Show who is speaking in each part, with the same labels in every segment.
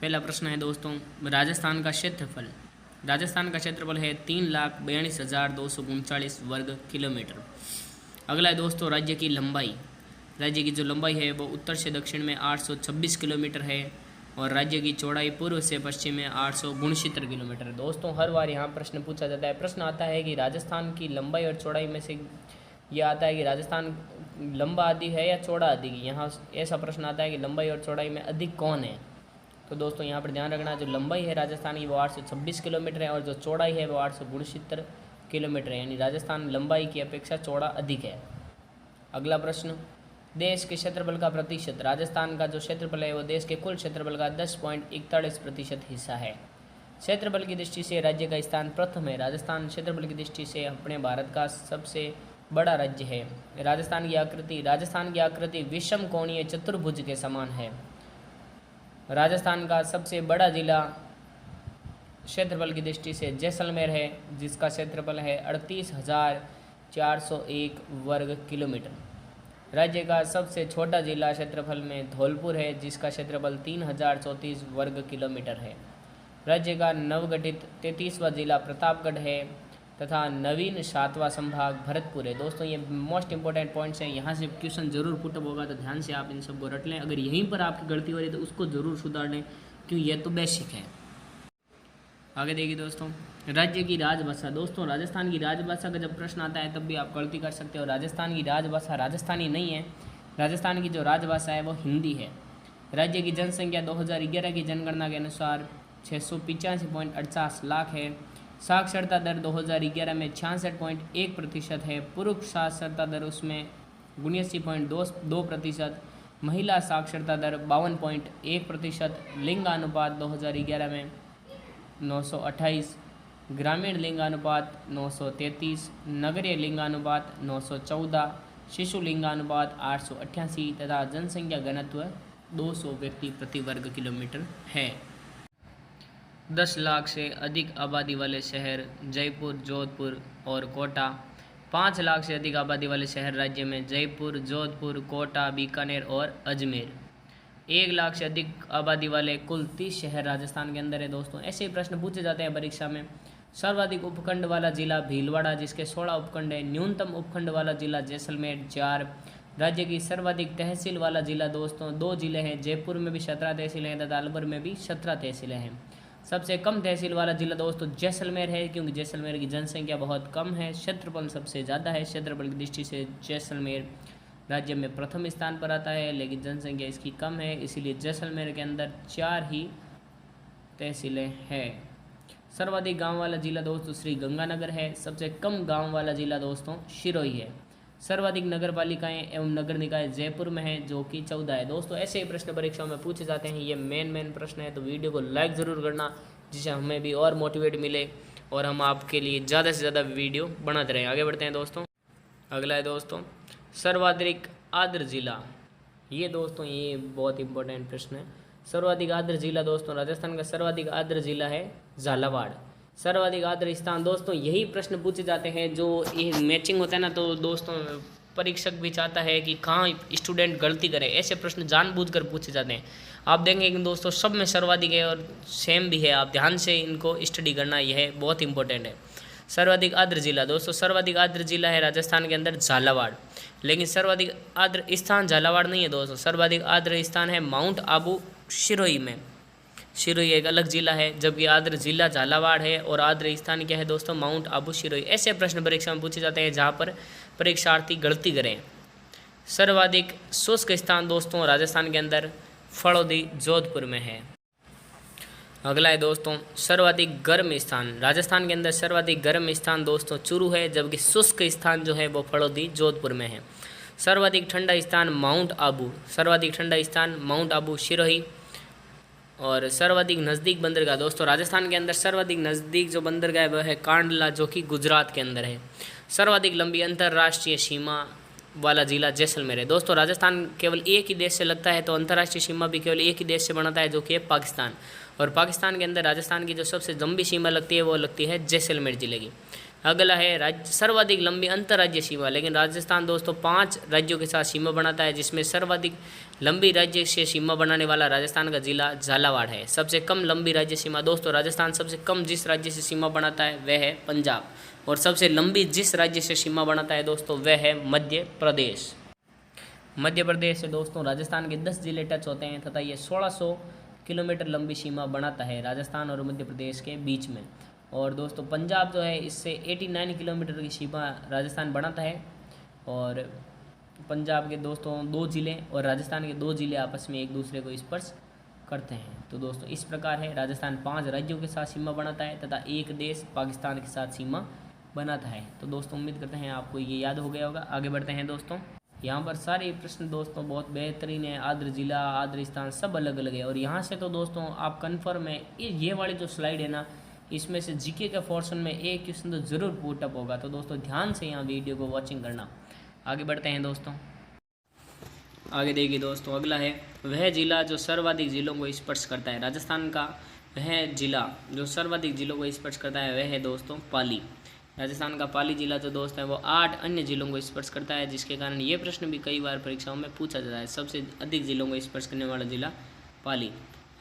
Speaker 1: पहला प्रश्न है दोस्तों, राजस्थान का क्षेत्रफल। राजस्थान का क्षेत्रफल है 3,42,239 वर्ग किलोमीटर। अगला है दोस्तों, राज्य की लंबाई। राज्य की जो लंबाई है वो उत्तर से दक्षिण में 826 किलोमीटर है और राज्य की चौड़ाई पूर्व से पश्चिम में 869 किलोमीटर है। दोस्तों हर बार यहाँ प्रश्न पूछा जाता है, प्रश्न आता है कि राजस्थान की लंबाई और चौड़ाई में से ये आता है कि राजस्थान लंबा अधिक है या चौड़ा अधिक है। यहाँ ऐसा प्रश्न आता है कि लंबाई और चौड़ाई में अधिक कौन है। तो दोस्तों यहाँ पर ध्यान रखना, जो लंबाई है राजस्थान की वो 826 किलोमीटर है और जो चौड़ाई है वो 869 किलोमीटर है, यानी राजस्थान लंबाई की अपेक्षा चौड़ा अधिक है। अगला प्रश्न, देश के क्षेत्रफल का प्रतिशत। राजस्थान का जो क्षेत्रफल है वो देश के कुल क्षेत्रफल का 10.41% हिस्सा है। क्षेत्रफल की दृष्टि से राज्य का स्थान प्रथम है। राजस्थान क्षेत्रफल की दृष्टि से अपने भारत का सबसे बड़ा राज्य है। राजस्थान की आकृति विषम कोणीय चतुर्भुज के समान है। राजस्थान का सबसे बड़ा जिला क्षेत्रफल की दृष्टि से जैसलमेर है, जिसका क्षेत्रफल है 38,401 वर्ग किलोमीटर। राज्य का सबसे छोटा जिला क्षेत्रफल में धौलपुर है, जिसका क्षेत्रफल 3,034 वर्ग किलोमीटर है। राज्य का नवगठित 33वां जिला प्रतापगढ़ है तथा नवीन 7वां संभाग भरतपुर है। दोस्तों ये मोस्ट इंपॉर्टेंट पॉइंट्स हैं, यहाँ से क्वेश्चन जरूर पुटअप होगा, तो ध्यान से आप इन सबको रट लें। अगर यहीं पर आपकी गलती हो रही है तो उसको ज़रूर सुधार लें, क्योंकि ये तो बेसिक है। आगे देखिए दोस्तों, राज्य की राजभाषा। दोस्तों राजस्थान की राजभाषा का जब प्रश्न आता है तब भी आप गलती कर सकते हो। राजस्थान की राजभाषा राजस्थानी नहीं है, राजस्थान की जो राजभाषा है वो हिंदी है। राज्य की जनसंख्या 2011 की जनगणना के अनुसार 685.48 लाख है। साक्षरता दर 2011 में 66.1% है। पुरुष साक्षरता दर उसमें 79.2%। महिला साक्षरता दर 52.1%। लिंगानुपात 2011 में 928, ग्रामीण लिंगानुपात 933, नगरीय लिंगानुपात 914, शिशु लिंगानुपात 888 तथा जनसंख्या घनत्व 200 व्यक्ति प्रति वर्ग किलोमीटर है। 10 लाख से अधिक आबादी वाले शहर जयपुर, जोधपुर और कोटा। 5 लाख से अधिक आबादी वाले शहर राज्य में जयपुर, जोधपुर, कोटा, बीकानेर और अजमेर। 1 लाख से अधिक आबादी वाले कुल 30 शहर राजस्थान के अंदर है। दोस्तों ऐसे ही प्रश्न पूछे जाते हैं परीक्षा में। सर्वाधिक उपखंड वाला जिला भीलवाड़ा, जिसके 16 उपखंड है। न्यूनतम उपखंड वाला जिला जैसलमेर 4। राज्य की सर्वाधिक तहसील वाला जिला दोस्तों 2 जिले हैं, जयपुर में भी 17 तहसीलें हैं तथा अलवर में भी 17 तहसीलें हैं। सबसे कम तहसील वाला जिला दोस्तों जैसलमेर है, क्योंकि जैसलमेर की जनसंख्या बहुत कम है। क्षेत्रफल सबसे ज़्यादा है, क्षेत्रफल की दृष्टि से जैसलमेर राज्य में प्रथम स्थान पर आता है, लेकिन जनसंख्या इसकी कम है, इसीलिए जैसलमेर के अंदर 4 ही तहसीलें हैं। सर्वाधिक गांव वाला जिला दोस्तों श्री गंगानगर है। सबसे कम गांव वाला जिला दोस्तों सिरोही है। सर्वाधिक नगर पालिकाएँ एवं नगर निकाय जयपुर में है, जो कि 14 है। दोस्तों ऐसे ही प्रश्न परीक्षाओं में पूछे जाते हैं, ये मेन प्रश्न है, तो वीडियो को लाइक ज़रूर करना, जिससे हमें भी और मोटिवेट मिले और हम आपके लिए ज़्यादा से ज़्यादा वीडियो बनाते रहें। आगे बढ़ते हैं दोस्तों। अगला है दोस्तों, सर्वाधिक आर्द्र जिला। ये दोस्तों ये बहुत इंपॉर्टेंट प्रश्न है। सर्वाधिक आर्द्र जिला दोस्तों राजस्थान का सर्वाधिक आर्द्र जिला है झालावाड़। सर्वाधिक आर्द्र स्थान दोस्तों यही प्रश्न पूछे जाते हैं, जो ये मैचिंग होता है ना, तो दोस्तों परीक्षक भी चाहता है कि कहाँ स्टूडेंट गलती करे, ऐसे प्रश्न जानबूझकर पूछे जाते हैं। आप देखेंगे कि दोस्तों सब में सर्वाधिक है और सेम भी है, आप ध्यान से इनको स्टडी करना, यह बहुत इंपॉर्टेंट है। सर्वाधिक आर्द्र जिला दोस्तों सर्वाधिक आर्द्र जिला है राजस्थान के अंदर झालावाड़, लेकिन सर्वाधिक आर्द्र स्थान झालावाड़ नहीं है दोस्तों। सर्वाधिक आर्द्र स्थान है माउंट आबू सिरोही में। सिरोही एक अलग जिला है, जबकि आर्द्र जिला झालावाड़ है और आर्द्र स्थान क्या है दोस्तों माउंट आबू सिरोही। ऐसे प्रश्न परीक्षा में पूछे जाते हैं जहाँ पर परीक्षार्थी गलती करें। सर्वाधिक शुष्क स्थान दोस्तों राजस्थान के अंदर फड़ौदी जोधपुर में है। अगला है दोस्तों सर्वाधिक गर्म स्थान। राजस्थान के अंदर सर्वाधिक गर्म स्थान दोस्तों चूरू है, जबकि शुष्क स्थान जो है वो फड़ौदी जोधपुर में है। सर्वाधिक ठंडा स्थान माउंट आबू, सर्वाधिक ठंडा स्थान माउंट आबू सिरोही। और सर्वाधिक नज़दीक बंदरगाह दोस्तों राजस्थान के अंदर सर्वाधिक नज़दीक जो बंदरगाह है वह है कांडला, जो कि गुजरात के अंदर है। सर्वाधिक लंबी अंतर्राष्ट्रीय सीमा वाला जिला जैसलमेर है। दोस्तों राजस्थान केवल एक ही देश से लगता है, तो अंतर्राष्ट्रीय सीमा भी केवल एक ही देश से बनाता है, जो कि है पाकिस्तान। और पाकिस्तान के अंदर राजस्थान की जो सबसे लंबी सीमा लगती है वो लगती है जैसलमेर जिले की। अगला है राज्य सर्वाधिक लंबी अंतर्राज्यीय सीमा, लेकिन राजस्थान दोस्तों 5 राज्यों के साथ सीमा बनाता है, जिसमें सर्वाधिक लंबी राज्य से सीमा बनाने वाला राजस्थान का जिला झालावाड़ है। सबसे कम लंबी राज्य सीमा दोस्तों राजस्थान सबसे कम जिस राज्य से सीमा बनाता है वह है पंजाब, और सबसे लंबी जिस राज्य से सीमा बनाता है दोस्तों वह है मध्य प्रदेश। मध्य प्रदेश से दोस्तों राजस्थान के 10 जिले टच होते हैं तथा ये 1600 किलोमीटर लंबी सीमा बनाता है राजस्थान और मध्य प्रदेश के बीच में। और दोस्तों पंजाब जो है इससे 89 किलोमीटर की सीमा राजस्थान बनाता है, और पंजाब के दोस्तों 2 जिले और राजस्थान के 2 जिले आपस में एक दूसरे को स्पर्श करते हैं। तो दोस्तों इस प्रकार है, राजस्थान 5 राज्यों के साथ सीमा बनाता है तथा एक देश पाकिस्तान के साथ सीमा बनाता है। तो दोस्तों उम्मीद करते हैं आपको ये याद हो गया होगा। आगे बढ़ते हैं दोस्तों, यहाँ पर सारे प्रश्न दोस्तों बहुत बेहतरीन है, आद्र जिला आद्र स्थान सब अलग अलग है। और यहाँ से तो दोस्तों आप कन्फर्म है ये वाली जो स्लाइड है ना, इसमें से जीके का पोर्शन में एक क्वेश्चन तो ज़रूर पुटअप होगा। तो दोस्तों ध्यान से यहाँ वीडियो को वॉचिंग करना। आगे बढ़ते हैं दोस्तों, आगे देखिए दोस्तों, अगला है वह जिला जो सर्वाधिक जिलों को स्पर्श करता है। राजस्थान का वह जिला जो सर्वाधिक जिलों को स्पर्श करता है वह है दोस्तों पाली। राजस्थान का पाली जिला जो दोस्त है वो 8 अन्य जिलों को स्पर्श करता है, जिसके कारण ये प्रश्न भी कई बार परीक्षाओं में पूछा जाता है, सबसे अधिक जिलों को स्पर्श करने वाला जिला पाली।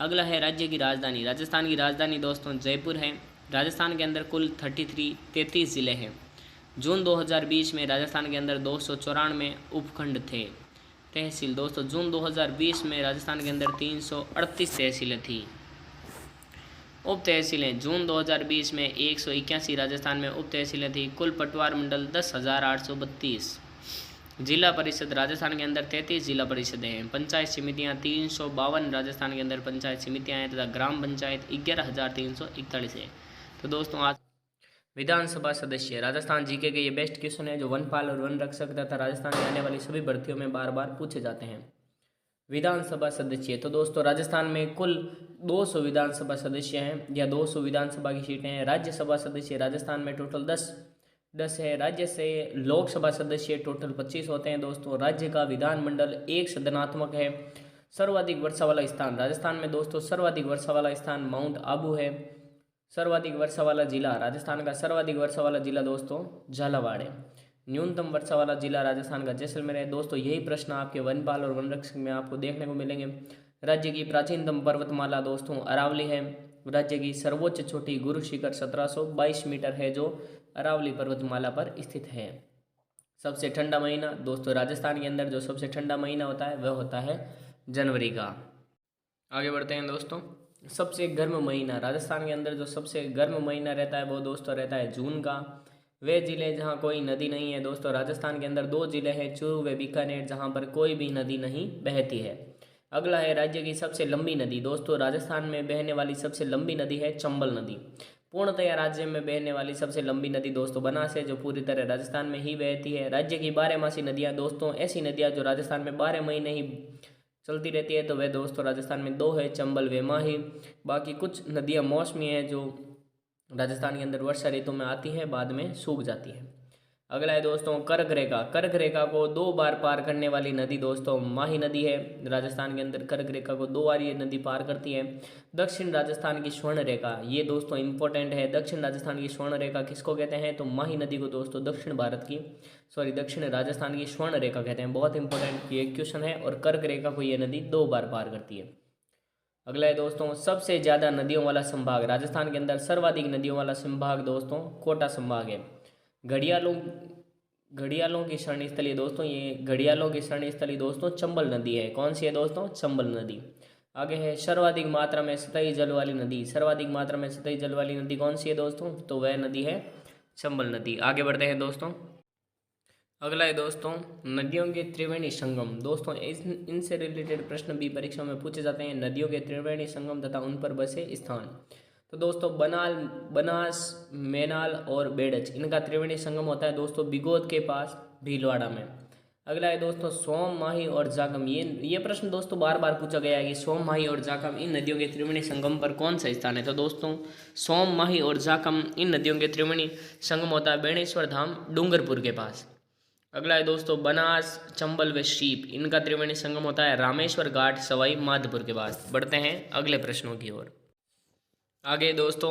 Speaker 1: अगला है राज्य की राजधानी। राजस्थान की राजधानी दोस्तों जयपुर है। राजस्थान के अंदर कुल 33 ज़िले हैं। जून 2020 में राजस्थान के अंदर 294 उपखंड थे। तहसील दोस्तों जून 2020 में राजस्थान के अंदर 338 तहसीलें थी। उप तहसीलें जून 2020 में 181 राजस्थान में उप तहसीलें थी। कुल पटवार मंडल 10,832। जिला परिषद राजस्थान के अंदर 33 जिला परिषदें हैं। पंचायत समितियां 352 राजस्थान के अंदर पंचायत समितियां हैं तथा ग्राम पंचायत 11,341 है। तो दोस्तों आज विधानसभा सदस्य राजस्थान जीके के ये बेस्ट क्वेश्चन है जो वनपाल और वन रक्षक तथा राजस्थान में आने वाली सभी भर्तियों में बार बार पूछे जाते हैं। विधानसभा सदस्य, तो दोस्तों राजस्थान में कुल 200 विधानसभा सदस्य हैं या 200 विधानसभा की सीटें हैं। राज्यसभा सदस्य राजस्थान में टोटल 10 है। राज्य से लोकसभा सदस्य टोटल 25 होते हैं दोस्तों। राज्य का विधानमंडल एक सदनात्मक है। सर्वाधिक वर्षा वाला स्थान राजस्थान में दोस्तों सर्वाधिक वर्षा वाला स्थान माउंट आबू है। सर्वाधिक वर्षा वाला जिला राजस्थान का सर्वाधिक वर्षा वाला जिला दोस्तों झालावाड़ है। न्यूनतम वर्षा वाला जिला राजस्थान का जैसलमेर है। दोस्तों यही प्रश्न आपके वनपाल और वनरक्षक में आपको देखने को मिलेंगे। राज्य की प्राचीनतम पर्वतमाला दोस्तों अरावली है। राज्य की सर्वोच्च चोटी गुरु शिखर 1722 मीटर है जो अरावली पर्वतमाला पर स्थित है। सबसे ठंडा महीना दोस्तों राजस्थान के अंदर जो सबसे ठंडा महीना होता है वह होता है जनवरी का। आगे बढ़ते हैं दोस्तों, सबसे गर्म महीना राजस्थान के अंदर जो सबसे गर्म महीना रहता है वो दोस्तों रहता है जून का। वे जिले जहां कोई नदी नहीं है दोस्तों राजस्थान के अंदर 2 जिले हैं चूरू व बीकानेर जहां पर कोई भी नदी नहीं बहती है। अगला है राज्य की सबसे लंबी नदी। दोस्तों राजस्थान में बहने वाली सबसे लंबी नदी है चंबल नदी। पूर्णतया राज्य में बहने वाली सबसे लंबी नदी दोस्तों बनास है जो पूरी तरह राजस्थान में ही बहती है। राज्य की 12 नदियाँ दोस्तों ऐसी नदियाँ जो राजस्थान में 12 महीने ही चलती रहती है तो वह दोस्तों राजस्थान में 2 है, चंबल व माही। बाकी कुछ नदियाँ मौसमी हैं जो राजस्थान के अंदर वर्षा ऋतु में आती है बाद में सूख जाती है। अगला है दोस्तों कर्क रेखा। कर्क रेखा को 2 बार पार करने वाली नदी दोस्तों माही नदी है। राजस्थान के अंदर कर्क रेखा को 2 बार ये नदी पार करती है। दक्षिण राजस्थान की स्वर्ण रेखा ये दोस्तों इंपॉर्टेंट है। दक्षिण राजस्थान की स्वर्ण रेखा किसको कहते हैं तो माही नदी को दोस्तों दक्षिण राजस्थान की स्वर्ण रेखा कहते हैं। बहुत इंपॉर्टेंट ये क्वेश्चन है और कर्क रेखा को ये नदी 2 बार पार करती है। अगला है दोस्तों सबसे ज़्यादा नदियों वाला संभाग। राजस्थान के अंदर सर्वाधिक नदियों वाला संभाग दोस्तों कोटा संभाग है। घड़ियालों की शरण स्थली दोस्तों ये घड़ियालों की शरण स्थली दोस्तों चंबल नदी है। कौन सी है दोस्तों चंबल नदी। आगे है सर्वाधिक मात्रा में सतही जल वाली नदी। सर्वाधिक मात्रा में सतही जल वाली नदी कौन सी है दोस्तों तो वह नदी है चंबल नदी। आगे बढ़ते हैं दोस्तों, अगला है दोस्तों नदियों के त्रिवेणी संगम। दोस्तों इनसे रिलेटेड प्रश्न भी परीक्षा में पूछे जाते हैं। नदियों के त्रिवेणी संगम तथा उन पर बसे स्थान। तो दोस्तों बनास मेनाल और बेड़च इनका त्रिवेणी संगम होता है दोस्तों बिगोद के पास भीलवाड़ा में। अगला है दोस्तों सोम माही और जाखम। ये प्रश्न दोस्तों बार बार पूछा गया है कि सोम माही और जाखम इन नदियों के त्रिवेणी संगम पर कौन सा स्थान है। तो दोस्तों सोम माही और जाखम इन नदियों के त्रिवेणी संगम होता है बेणेश्वर धाम डूंगरपुर के पास। अगला है दोस्तों बनास चंबल व शीप इनका त्रिवेणी संगम होता है रामेश्वर घाट सवाई माधोपुर के पास। बढ़ते हैं अगले प्रश्नों की ओर। आगे दोस्तों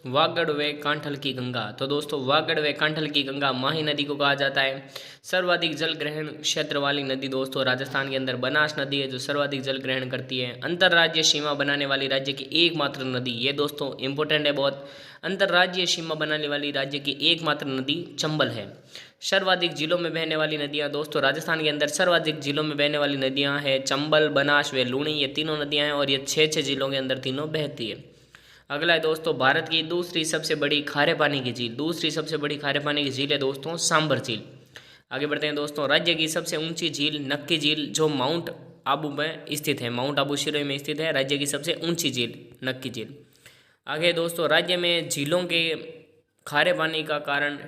Speaker 1: वागड़ व कांठल की गंगा। तो दोस्तों वागड़ व कांठल की गंगा माही नदी को कहा जाता है। सर्वाधिक जल ग्रहण क्षेत्र वाली नदी दोस्तों राजस्थान के अंदर बनास नदी है जो सर्वाधिक जल ग्रहण करती है। अंतर्राज्यीय सीमा बनाने वाली राज्य की एकमात्र नदी, ये दोस्तों इंपॉर्टेंट है बहुत, अंतर्राज्यीय सीमा बनाने वाली राज्य की एकमात्र नदी चंबल है। सर्वाधिक जिलों में बहने वाली नदियां दोस्तों राजस्थान के अंदर सर्वाधिक जिलों में बहने वाली नदियां हैं चंबल, बनास व लूणी, ये तीनों नदियां हैं और ये 6 जिलों के अंदर तीनों बहती है। अगला है दोस्तों भारत की दूसरी सबसे बड़ी खारे पानी की झील। दूसरी सबसे बड़ी खारे पानी की झील है दोस्तों सांबर झील। आगे बढ़ते हैं दोस्तों, राज्य की सबसे ऊंची झील नक्की झील जो माउंट आबू में स्थित है, माउंट आबू शिरोई में स्थित है राज्य की सबसे ऊंची झील नक्की झील। आगे दोस्तों राज्य में झीलों के खारे पानी का कारण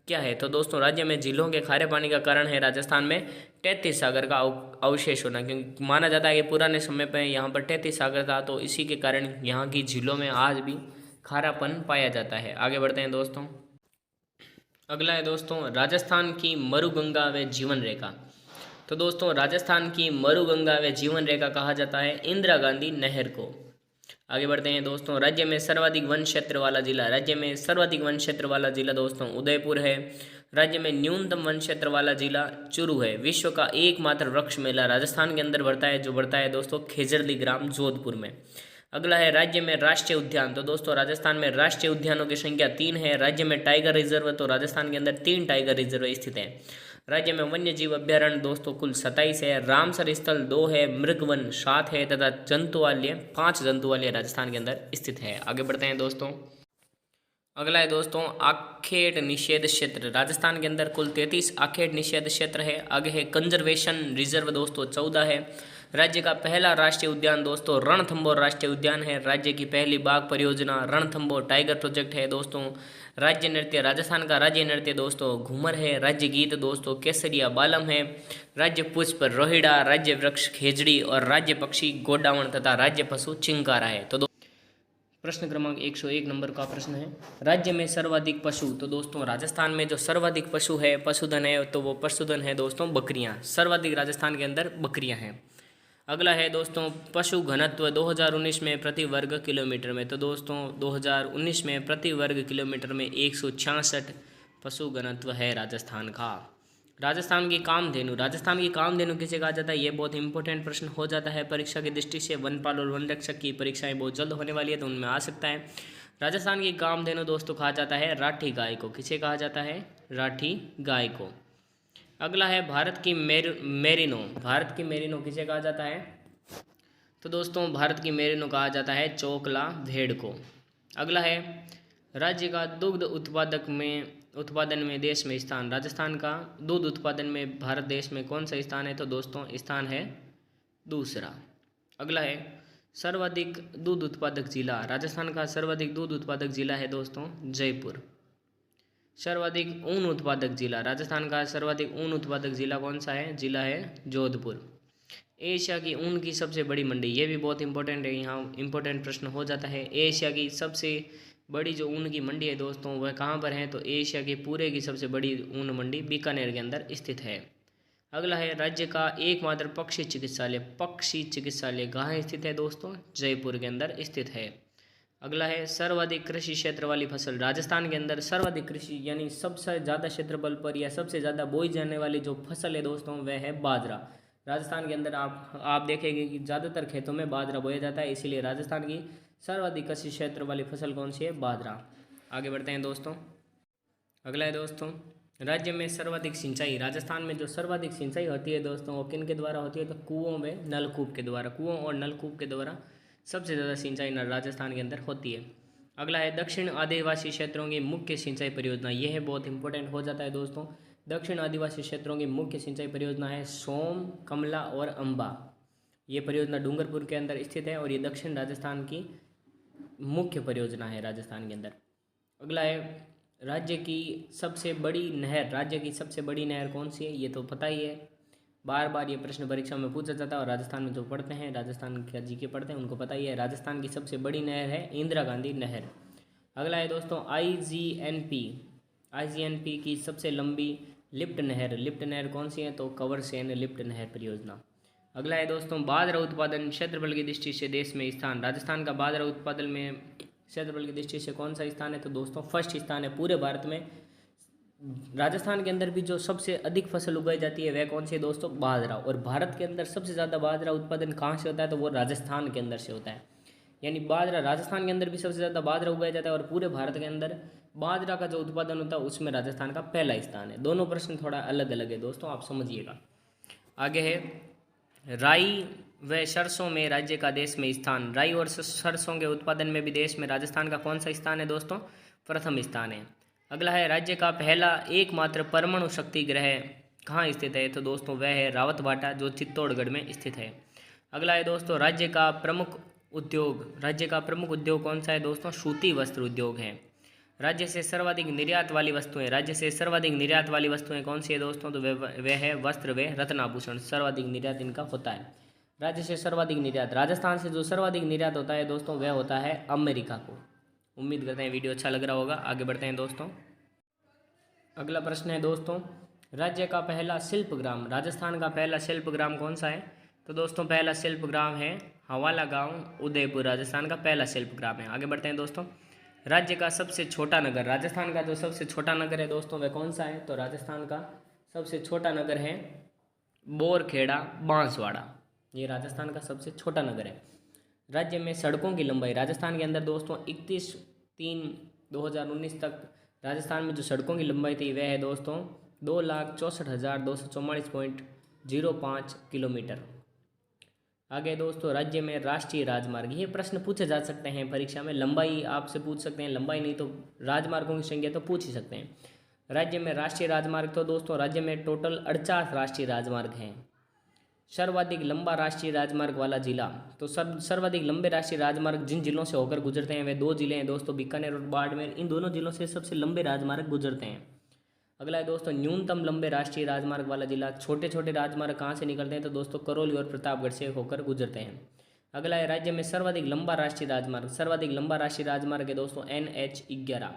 Speaker 1: क्या है? तो दोस्तों राज्य में झीलों के खारे पानी का कारण है राजस्थान में 33 सागर का अवशेष होना, क्योंकि माना जाता है कि पुराने समय पर यहाँ पर 33 सागर था, तो इसी के कारण यहाँ की झीलों में आज भी खारापन पाया जाता है। आगे बढ़ते हैं दोस्तों, अगला है दोस्तों राजस्थान की मरुगंगा व जीवन रेखा। तो दोस्तों राजस्थान की मरुगंगा व जीवन रेखा कहा जाता है इंदिरा गांधी नहर को। आगे बढ़ते हैं दोस्तों, राज्य में सर्वाधिक वन क्षेत्र वाला जिला। राज्य में सर्वाधिक वन क्षेत्र वाला जिला दोस्तों उदयपुर है। राज्य में न्यूनतम वन क्षेत्र वाला जिला चूरू है। विश्व का एकमात्र वृक्ष मेला राजस्थान के अंदर बढ़ता है, जो बढ़ता है दोस्तों खेजरली ग्राम जोधपुर में। अगला है राज्य में राष्ट्रीय उद्यान। तो दोस्तों राजस्थान में राष्ट्रीय उद्यानों की संख्या 3 है। राज्य में टाइगर रिजर्व, तो राजस्थान के अंदर 3 टाइगर रिजर्व स्थित हैं। राज्य में वन्य जीव अभ्यारण्य दोस्तों कुल 27 है। रामसर स्थल 2 है, मृगवन 7 है तथा जंतुवालय 5 जंतुवालय राजस्थान के अंदर स्थित है। आगे बढ़ते हैं दोस्तों, अगला है दोस्तों आखेट निषेध क्षेत्र। राजस्थान के अंदर कुल 33 आखेट निषेध क्षेत्र है। आगे है कंजर्वेशन रिजर्व दोस्तों 14 है। राज्य का पहला राष्ट्रीय उद्यान दोस्तों रणथंभौर राष्ट्रीय उद्यान है। राज्य की पहली बाघ परियोजना रणथंभौर टाइगर प्रोजेक्ट है दोस्तों। राज्य नृत्य राजस्थान का राज्य नृत्य दोस्तों घूमर है। राज्य गीत दोस्तों केसरिया बालम है। राज्य पुष्प रोहिड़ा, राज्य वृक्ष खेजड़ी और राज्य पक्षी गोडावण तथा राज्य पशु चिंकारा है। तो प्रश्न क्रमांक 101 नंबर का प्रश्न है, राज्य में सर्वाधिक पशु। तो दोस्तों राजस्थान में जो सर्वाधिक पशु है, पशुधन है, तो वो पशुधन है दोस्तों बकरियां। सर्वाधिक राजस्थान के अंदर बकरियां हैं। अगला है दोस्तों पशु घनत्व 2019 में प्रति वर्ग किलोमीटर में। तो दोस्तों 2019 में प्रति वर्ग किलोमीटर में 166 पशु घनत्व है राजस्थान का। राजस्थान की कामधेनु। राजस्थान की कामधेनु किसे कहा जाता है? ये बहुत इंपॉर्टेंट प्रश्न हो जाता है परीक्षा की दृष्टि से। वनपाल और वन रक्षक की परीक्षाएं बहुत जल्द होने वाली है, तो उनमें आ सकता है। राजस्थान की कामधेनु दोस्तों कहा जाता है राठी गाय को। किसे कहा जाता है? राठी गाय को। अगला है भारत की मेरिनो। भारत की मेरिनो किसे कहा जाता है? तो दोस्तों भारत की मेरिनो कहा जाता है चोकला भेड़ को। अगला है राज्य का दुग्ध उत्पादन में देश में स्थान। राजस्थान का दूध उत्पादन में भारत देश में कौन सा स्थान है? तो दोस्तों स्थान है दूसरा। अगला है सर्वाधिक दूध उत्पादक जिला। राजस्थान का सर्वाधिक दूध उत्पादक जिला है दोस्तों जयपुर। सर्वाधिक ऊन उत्पादक जिला। राजस्थान का सर्वाधिक ऊन उत्पादक जिला कौन सा है? जिला है जोधपुर। एशिया की ऊन की सबसे बड़ी मंडी, ये भी बहुत इंपॉर्टेंट है, यहाँ इंपॉर्टेंट प्रश्न हो जाता है। एशिया की सबसे बड़ी जो ऊन की मंडी है दोस्तों वह कहाँ पर है? तो एशिया के पूरे की सबसे बड़ी ऊन मंडी बीकानेर के अंदर स्थित है। अगला है राज्य का एकमात्र पक्षी चिकित्सालय। पक्षी चिकित्सालय कहाँ स्थित है दोस्तों? जयपुर के अंदर स्थित है। अगला है सर्वाधिक कृषि क्षेत्र वाली फसल। राजस्थान के अंदर सर्वाधिक कृषि यानी सबसे ज़्यादा क्षेत्रफल पर या सबसे ज़्यादा बोई जाने वाली जो फसल है दोस्तों वह है बाजरा। राजस्थान के अंदर आप देखेंगे कि ज़्यादातर खेतों में बाजरा बोया जाता है, इसीलिए राजस्थान की सर्वाधिक कृषि क्षेत्र वाली फसल कौन सी है? बाजरा। आगे बढ़ते हैं दोस्तों, अगला है दोस्तों राज्य में सर्वाधिक सिंचाई। राजस्थान में जो सर्वाधिक सिंचाई होती है दोस्तों वो किन के द्वारा होती है? तो कुओं में नलकूप के द्वारा। कुओं और नलकूप के द्वारा सबसे ज़्यादा सिंचाई राजस्थान के अंदर होती है। अगला है दक्षिण आदिवासी क्षेत्रों की मुख्य सिंचाई परियोजना। यह है बहुत इंपॉर्टेंट हो जाता है दोस्तों। दक्षिण आदिवासी क्षेत्रों की मुख्य सिंचाई परियोजना है सोम, कमला और अम्बा। ये परियोजना डूंगरपुर के अंदर स्थित है और ये दक्षिण राजस्थान की मुख्य परियोजना है राजस्थान के अंदर। अगला है राज्य की सबसे बड़ी नहर। राज्य की सबसे बड़ी नहर कौन सी है? ये तो पता ही है, बार बार ये प्रश्न परीक्षा में पूछा जाता है और राजस्थान में जो पढ़ते हैं, राजस्थान का जीके पढ़ते हैं उनको पता ही है। राजस्थान की सबसे बड़ी नहर है इंदिरा गांधी नहर। अगला है दोस्तों आईजीएनपी की सबसे लंबी लिफ्ट नहर कौन सी है? तो कंवर सेन लिफ्ट नहर परियोजना। अगला है दोस्तों बाजरा उत्पादन क्षेत्रफल की दृष्टि से देश में स्थान। राजस्थान का बाजरा उत्पादन में क्षेत्रफल की दृष्टि से कौन सा स्थान है? तो दोस्तों फर्स्ट स्थान है पूरे भारत में। राजस्थान के अंदर भी जो सबसे अधिक फसल उगाई जाती है वह कौन सी है दोस्तों? बाजरा। और भारत के अंदर सबसे ज़्यादा बाजरा उत्पादन कहाँ से होता है? तो वो राजस्थान के अंदर से होता है। यानी बाजरा, राजस्थान के अंदर भी सबसे ज़्यादा बाजरा उगाया जाता है और पूरे भारत के अंदर बाजरा का जो उत्पादन होता है उसमें राजस्थान का पहला स्थान है। दोनों प्रश्न थोड़ा अलग अलग है दोस्तों, आप समझिएगा। आगे है राई व सरसों में राज्य का देश में स्थान। राई और सरसों के उत्पादन में भी देश में राजस्थान का कौन सा स्थान है दोस्तों? प्रथम स्थान है। अगला है राज्य का पहला एकमात्र परमाणु शक्ति ग्रह कहाँ स्थित है? तो दोस्तों वह है रावतबाटा, जो चित्तौड़गढ़ में स्थित है। अगला है दोस्तों राज्य का प्रमुख उद्योग कौन सा है दोस्तों? सूती वस्त्र उद्योग है। राज्य से सर्वाधिक निर्यात वाली वस्तुएं कौन सी है दोस्तों? तो वह है वस्त्र व रत्नाभूषण, सर्वाधिक निर्यात इनका होता है। राज्य से सर्वाधिक निर्यात, राजस्थान से जो सर्वाधिक निर्यात होता है दोस्तों वह होता है अमेरिका को। उम्मीद करते हैं वीडियो अच्छा लग रहा होगा। आगे बढ़ते हैं दोस्तों। अगला प्रश्न है दोस्तों राज्य का पहला शिल्पग्राम, राजस्थान का पहला शिल्पग्राम कौन सा है? तो दोस्तों पहला शिल्पग्राम है हवाला गांव, उदयपुर, राजस्थान का पहला शिल्पग्राम है। आगे बढ़ते हैं दोस्तों। राज्य का सबसे छोटा नगर, राजस्थान का जो सबसे छोटा नगर है दोस्तों वह कौन सा है? तो राजस्थान का सबसे छोटा नगर है बोरखेड़ा बांसवाड़ा, ये राजस्थान का सबसे छोटा नगर है। राज्य में सड़कों की लंबाई, राजस्थान के अंदर दोस्तों 31/3/2019 तक राजस्थान में जो सड़कों की लंबाई थी वह है दोस्तों 2,64,244.05 किलोमीटर। आगे दोस्तों राज्य में राष्ट्रीय राजमार्ग, ये प्रश्न पूछे जा सकते हैं परीक्षा में, लंबाई आपसे पूछ सकते हैं, लंबाई नहीं तो राजमार्गों की संख्या तो पूछ ही सकते हैं। राज्य में राष्ट्रीय राजमार्ग, तो दोस्तों राज्य में टोटल 48 राष्ट्रीय राजमार्ग हैं। सर्वाधिक लंबा राष्ट्रीय राजमार्ग वाला जिला, तो सर्वाधिक लंबे राष्ट्रीय राजमार्ग जिन जिलों से होकर गुजरते हैं वे 2 जिले हैं दोस्तों, बीकानेर और बाड़मेर। इन दोनों जिलों से सबसे लंबे राजमार्ग गुजरते हैं। अगला है दोस्तों न्यूनतम लंबे राष्ट्रीय राजमार्ग वाला जिला, छोटे छोटे राजमार्ग कहाँ से निकलते हैं? तो दोस्तों करौली और प्रतापगढ़ से होकर गुजरते हैं। अगला है राज्य में सर्वाधिक लंबा राष्ट्रीय राजमार्ग है दोस्तों NH11।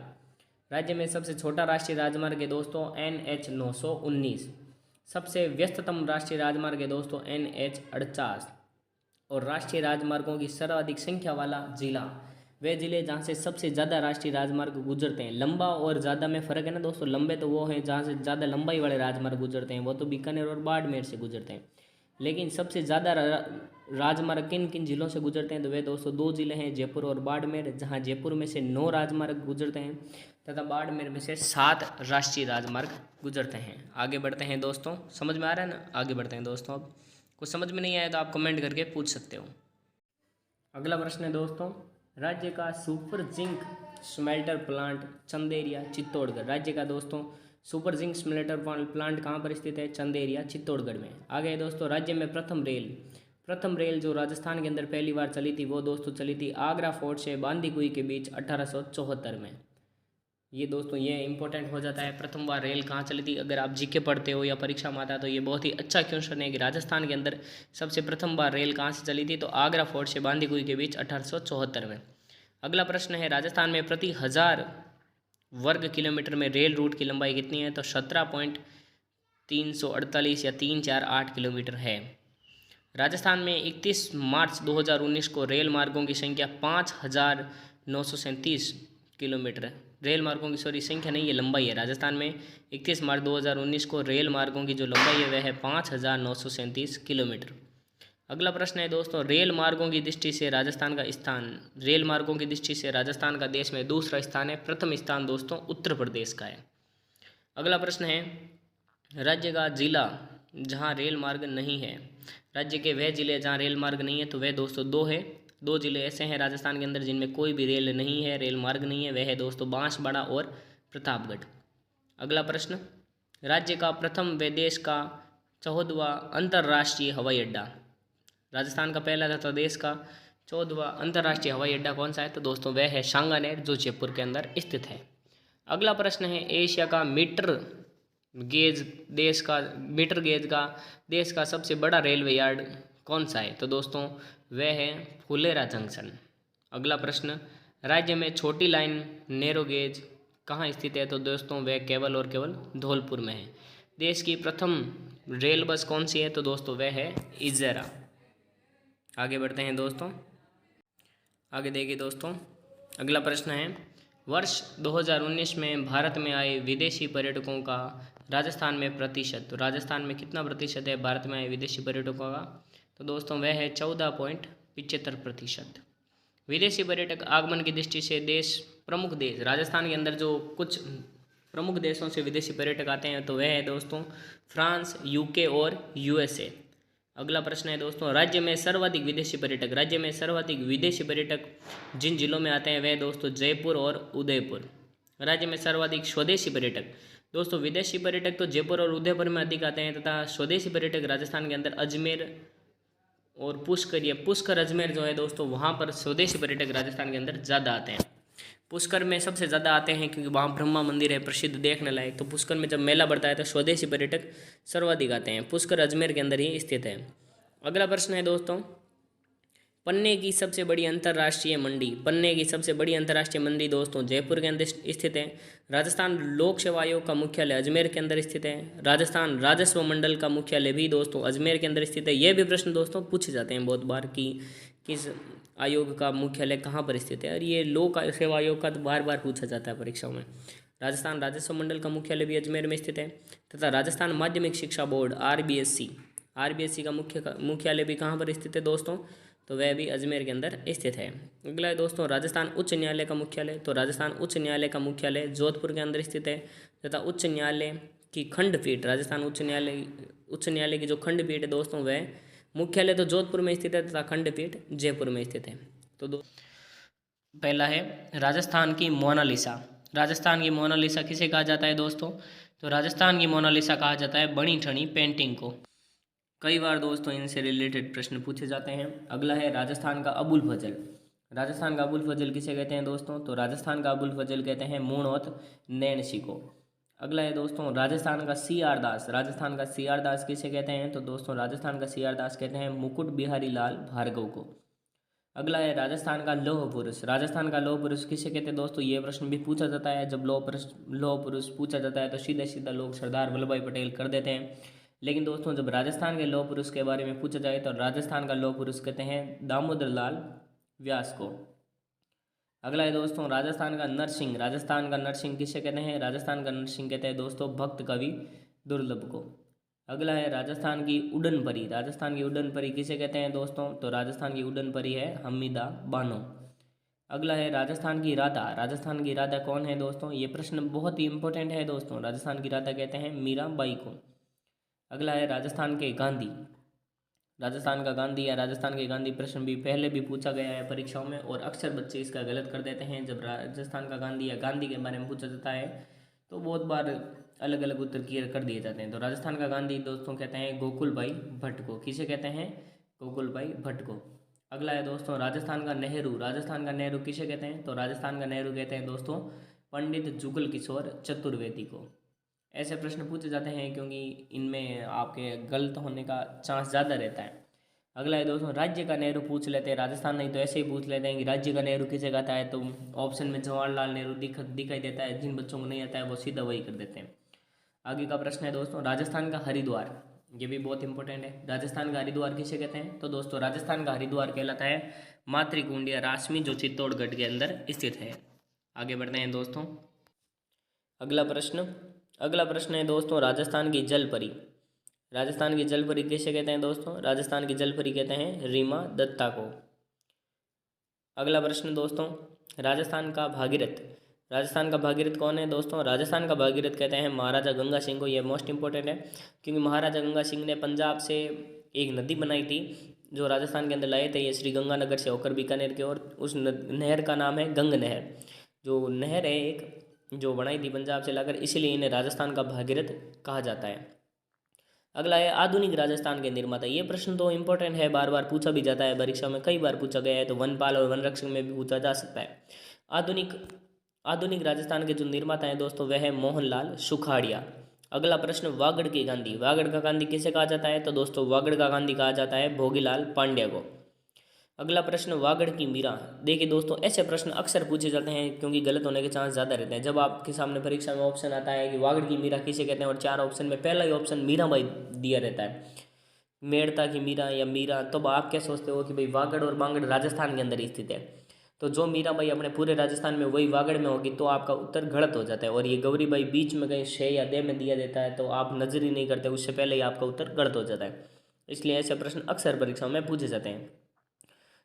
Speaker 1: राज्य में सबसे छोटा राष्ट्रीय राजमार्ग है दोस्तों NH919। सबसे व्यस्ततम राष्ट्रीय राजमार्ग है दोस्तों NH48। और राष्ट्रीय राजमार्गों की सर्वाधिक संख्या वाला जिला, वे जिले जहाँ से सबसे ज़्यादा राष्ट्रीय राजमार्ग गुजरते हैं। लंबा और ज़्यादा में फ़र्क है ना दोस्तों, लंबे तो वो हैं जहाँ से ज़्यादा लंबाई वाले राजमार्ग गुजरते हैं, वो तो बीकानेर और बाड़मेर से गुजरते हैं। लेकिन सबसे ज़्यादा राजमार्ग किन किन जिलों से गुजरते हैं? तो वे दोस्तों 2 जिले हैं जयपुर और बाड़मेर, जहाँ जयपुर में से 9 राजमार्ग गुजरते हैं तथा बाड़मेर में से 7 राष्ट्रीय राजमार्ग गुजरते हैं। आगे बढ़ते हैं दोस्तों, समझ में आ रहा है ना? आगे बढ़ते हैं दोस्तों। अब कुछ समझ में नहीं आया तो आप कमेंट करके पूछ सकते हो। अगला प्रश्न है दोस्तों राज्य का super zinc smelter plant Chanderiya Chittorgarh, राज्य का दोस्तों सुपर जिंक स्मेल्टर प्लांट कहाँ पर स्थित है? चंदेरिया चित्तौड़गढ़ में। आगे है दोस्तों राज्य में प्रथम रेल जो राजस्थान के अंदर पहली बार चली थी वो दोस्तों चली थी आगरा फोर्ट से बांदीकुई के बीच 1874 में। ये दोस्तों ये इंपॉर्टेंट हो जाता है, प्रथम बार रेल कहाँ चली थी। अगर आप जीके पढ़ते हो या परीक्षा में आता है तो ये बहुत ही अच्छा क्वेश्चन है कि राजस्थान के अंदर सबसे प्रथम बार रेल कहाँ से चली थी? तो आगरा फोर्ट से बांदीकुई के बीच 1874 में। अगला प्रश्न है राजस्थान में प्रति 1000 वर्ग किलोमीटर में रेल रूट की लंबाई कितनी है? तो 17.348 या 348 किलोमीटर है। राजस्थान में 31 मार्च 2019 को रेल मार्गों की संख्या 5,937 किलोमीटर, रेल मार्गों की संख्या नहीं है, लंबाई है। राजस्थान में 31 मार्च 2019 को रेल मार्गों की जो लंबाई है वह है 5,937 किलोमीटर। अगला प्रश्न है दोस्तों रेल मार्गों की दृष्टि से राजस्थान का स्थान, रेल मार्गों की दृष्टि से राजस्थान का देश में दूसरा स्थान है, प्रथम स्थान दोस्तों उत्तर प्रदेश का है। अगला प्रश्न है राज्य का जिला जहां रेल मार्ग नहीं है, राज्य के वह जिले जहां रेल मार्ग नहीं है तो वह दोस्तों 2 है। 2 जिले ऐसे हैं राजस्थान के अंदर जिनमें कोई भी रेल नहीं है, रेल मार्ग नहीं है, वह है दोस्तों बांसवाड़ा और प्रतापगढ़। अगला प्रश्न राज्य का प्रथम व देश का 14वां अंतर्राष्ट्रीय हवाई अड्डा, राजस्थान का पहला तथा देश का 14वां अंतर्राष्ट्रीय हवाई अड्डा कौन सा है? तो दोस्तों वह है सांगानेर जो जयपुर के अंदर स्थित है। अगला प्रश्न है एशिया का मीटर गेज देश का सबसे बड़ा रेलवे यार्ड कौन सा है? तो दोस्तों वह है फुलेरा जंक्शन। अगला प्रश्न राज्य में छोटी लाइन नैरो गेज कहाँ स्थित है? तो दोस्तों वह केवल और केवल धौलपुर में है। देश की प्रथम रेल बस कौन सी है? तो दोस्तों वह है इजरा। आगे बढ़ते हैं दोस्तों, आगे देखिए दोस्तों अगला प्रश्न है, वर्ष 2019 में भारत में आए विदेशी पर्यटकों का राजस्थान में प्रतिशत, तो राजस्थान में कितना प्रतिशत है भारत में आए विदेशी पर्यटकों का? तो दोस्तों वह है 14.75%। विदेशी पर्यटक आगमन की दृष्टि से प्रमुख देश, राजस्थान के अंदर जो कुछ प्रमुख देशों से विदेशी पर्यटक आते हैं तो वह है दोस्तों फ्रांस, यूके और यूएसए। अगला प्रश्न है दोस्तों, राज्य में सर्वाधिक विदेशी पर्यटक जिन जिलों में आते हैं वह दोस्तों जयपुर और उदयपुर। राज्य में सर्वाधिक स्वदेशी पर्यटक, दोस्तों विदेशी पर्यटक तो जयपुर और उदयपुर में अधिक आते हैं तथा स्वदेशी पर्यटक राजस्थान के अंदर अजमेर और पुष्कर अजमेर जो है दोस्तों वहाँ पर स्वदेशी पर्यटक राजस्थान के अंदर ज़्यादा आते हैं। पुष्कर में सबसे ज़्यादा आते हैं क्योंकि वहाँ ब्रह्मा मंदिर है प्रसिद्ध देखने लायक, तो पुष्कर में जब मेला बढ़ता है तो स्वदेशी पर्यटक सर्वाधिक आते हैं। पुष्कर अजमेर के अंदर ही स्थित है। अगला प्रश्न है दोस्तों, पन्ने की सबसे बड़ी अंतर्राष्ट्रीय मंडी दोस्तों जयपुर के अंदर स्थित है। राजस्थान लोक सेवा आयोग का मुख्यालय अजमेर के अंदर स्थित है। राजस्थान राजस्व मंडल का मुख्यालय भी दोस्तों अजमेर के अंदर स्थित है। ये भी प्रश्न दोस्तों पूछे जाते हैं बहुत बार कि किस आयोग का मुख्यालय कहाँ पर स्थित है, और ये लोक सेवा आयोग का तो बार बार पूछा जाता है परीक्षाओं में। राजस्थान राजस्व मंडल का मुख्यालय भी अजमेर में स्थित है तथा राजस्थान माध्यमिक शिक्षा बोर्ड आरबीएससी का मुख्यालय भी कहाँ पर स्थित है दोस्तों, तो वह भी अजमेर के अंदर स्थित है। अगला है दोस्तों, राजस्थान उच्च न्यायालय का मुख्यालय, तो राजस्थान उच्च न्यायालय का मुख्यालय जोधपुर के अंदर स्थित है तथा उच्च न्यायालय की खंडपीठ, राजस्थान उच्च न्यायालय की जो खंडपीठ है दोस्तों वह मुख्यालय तो जोधपुर में स्थित है तथा खंडपीठ जयपुर में स्थित है। तो पहला है राजस्थान की मोनालिसा किसे कहा जाता है दोस्तों, तो राजस्थान की मोनालिसा कहा जाता है बनी ठनी पेंटिंग को। कई बार दोस्तों इनसे रिलेटेड प्रश्न पूछे जाते हैं। अगला है राजस्थान का अबुल फजल किसे कहते हैं दोस्तों, तो राजस्थान का अबुल फजल कहते हैं मूणौत नैणसी को। अगला है दोस्तों राजस्थान का सी आर दास किसे कहते हैं, तो दोस्तों राजस्थान का सी आर दास कहते हैं मुकुट बिहारी लाल भार्गव को। अगला है राजस्थान का लौह पुरुष किसे कहते हैं दोस्तों, ये प्रश्न भी पूछा जाता है। जब लौह पुरुष पूछा जाता है तो सीधा लोग सरदार वल्लभ भाई पटेल कर देते हैं, लेकिन दोस्तों जब राजस्थान के लौह पुरुष के बारे में पूछा जाए तो राजस्थान का लौह पुरुष कहते हैं दामोदर लाल व्यास को। अगला है दोस्तों राजस्थान का नरसिंह किसे कहते हैं, राजस्थान का नरसिंह कहते हैं दोस्तों भक्त कवि दुर्लभ को। अगला है राजस्थान की उड़न परी किसे कहते हैं दोस्तों, तो राजस्थान की उड़न परी है हमीदा बानो। अगला है राजस्थान की राधा कौन है दोस्तों, ये प्रश्न बहुत ही इंपॉर्टेंट है दोस्तों। राजस्थान की राधा कहते हैं मीराबाई को। अगला है राजस्थान के गांधी या राजस्थान के गांधी प्रश्न भी पहले भी पूछा गया है परीक्षाओं में, और अक्सर बच्चे इसका गलत कर देते हैं। जब राजस्थान का गांधी या गांधी के बारे में पूछा जाता है तो बहुत बार अलग अलग उत्तर क्लियर कर दिए जाते हैं। तो राजस्थान का गांधी दोस्तों कहते हैं गोकुल भाई भट्ट को। किसे कहते हैं, गोकुल भाई भट्ट को। अगला है दोस्तों राजस्थान का नेहरू किसे कहते हैं, तो राजस्थान का नेहरू कहते हैं दोस्तों पंडित जुगल किशोर चतुर्वेदी को। ऐसे प्रश्न पूछे जाते हैं क्योंकि इनमें आपके गलत होने का चांस ज़्यादा रहता है। अगला है दोस्तों राज्य का नेहरू पूछ लेते हैं, राजस्थान नहीं तो ऐसे ही पूछ लेते हैं कि राज्य का नेहरू किसे कहता है, तो ऑप्शन में जवाहरलाल नेहरू दिखाई देता है। जिन बच्चों को नहीं आता है वो सीधा वही कर देते हैं। आगे का प्रश्न है दोस्तों राजस्थान का हरिद्वार, ये भी बहुत इंपॉर्टेंट है। राजस्थान का हरिद्वार किसे कहते हैं, तो दोस्तों राजस्थान का हरिद्वार कहलाता है मातृकुंड या रासमी जो चित्तौड़गढ़ के अंदर स्थित है। आगे बढ़ते हैं दोस्तों। अगला प्रश्न है दोस्तों राजस्थान की जल परी किसे कहते हैं दोस्तों, राजस्थान की जल परी कहते हैं रीमा दत्ता को। अगला प्रश्न दोस्तों राजस्थान का भागीरथ कौन है दोस्तों, राजस्थान का भागीरथ कहते हैं महाराजा गंगा सिंह को। यह मोस्ट इंपॉर्टेंट है क्योंकि महाराजा गंगा सिंह ने पंजाब से एक नदी बनाई थी जो राजस्थान के अंदर लाए थे, ये श्री गंगानगर से होकर बीकानेर की ओर। उस नहर का नाम है गंग नहर, जो नहर है एक जो बनाई थी पंजाब से लाकर, इसीलिए इन्हें राजस्थान का भागीरथ कहा जाता है। अगला है आधुनिक राजस्थान के निर्माता, ये प्रश्न तो इंपॉर्टेंट है, बार बार पूछा भी जाता है परीक्षा में, कई बार पूछा गया है, तो वनपाल और वनरक्षक में भी पूछा जा सकता है। आधुनिक राजस्थान के जो निर्माता हैं दोस्तों वह है मोहनलाल सुखाड़िया। अगला प्रश्न वागड़ का गांधी किसे कहा जाता है, तो दोस्तों वागड़ का गांधी कहा जाता है भोगीलाल पांड्या को। अगला प्रश्न वागड़ की मीरा, देखिए दोस्तों ऐसे प्रश्न अक्सर पूछे जाते हैं क्योंकि गलत होने के चांस ज़्यादा रहते हैं। जब आपके सामने परीक्षा में ऑप्शन आता है कि वागड़ की मीरा किसे कहते हैं और 4 ऑप्शन में पहला ही ऑप्शन मीराबाई दिया रहता है, मेड़ता की मीरा या मीरा, तो आप क्या सोचते हो कि भाई वागड़ और बांगड़ राजस्थान के अंदर स्थित है। तो जो मीराबाई अपने पूरे राजस्थान में वही वागड़ में होगी, तो आपका उत्तर गलत हो जाता है। और ये गौरीबाई बीच में कहीं शे या दे में दिया देता है तो आप नजर ही नहीं करते, उससे पहले ही आपका उत्तर गलत हो जाता है। इसलिए ऐसे प्रश्न अक्सर परीक्षाओं में पूछे जाते हैं।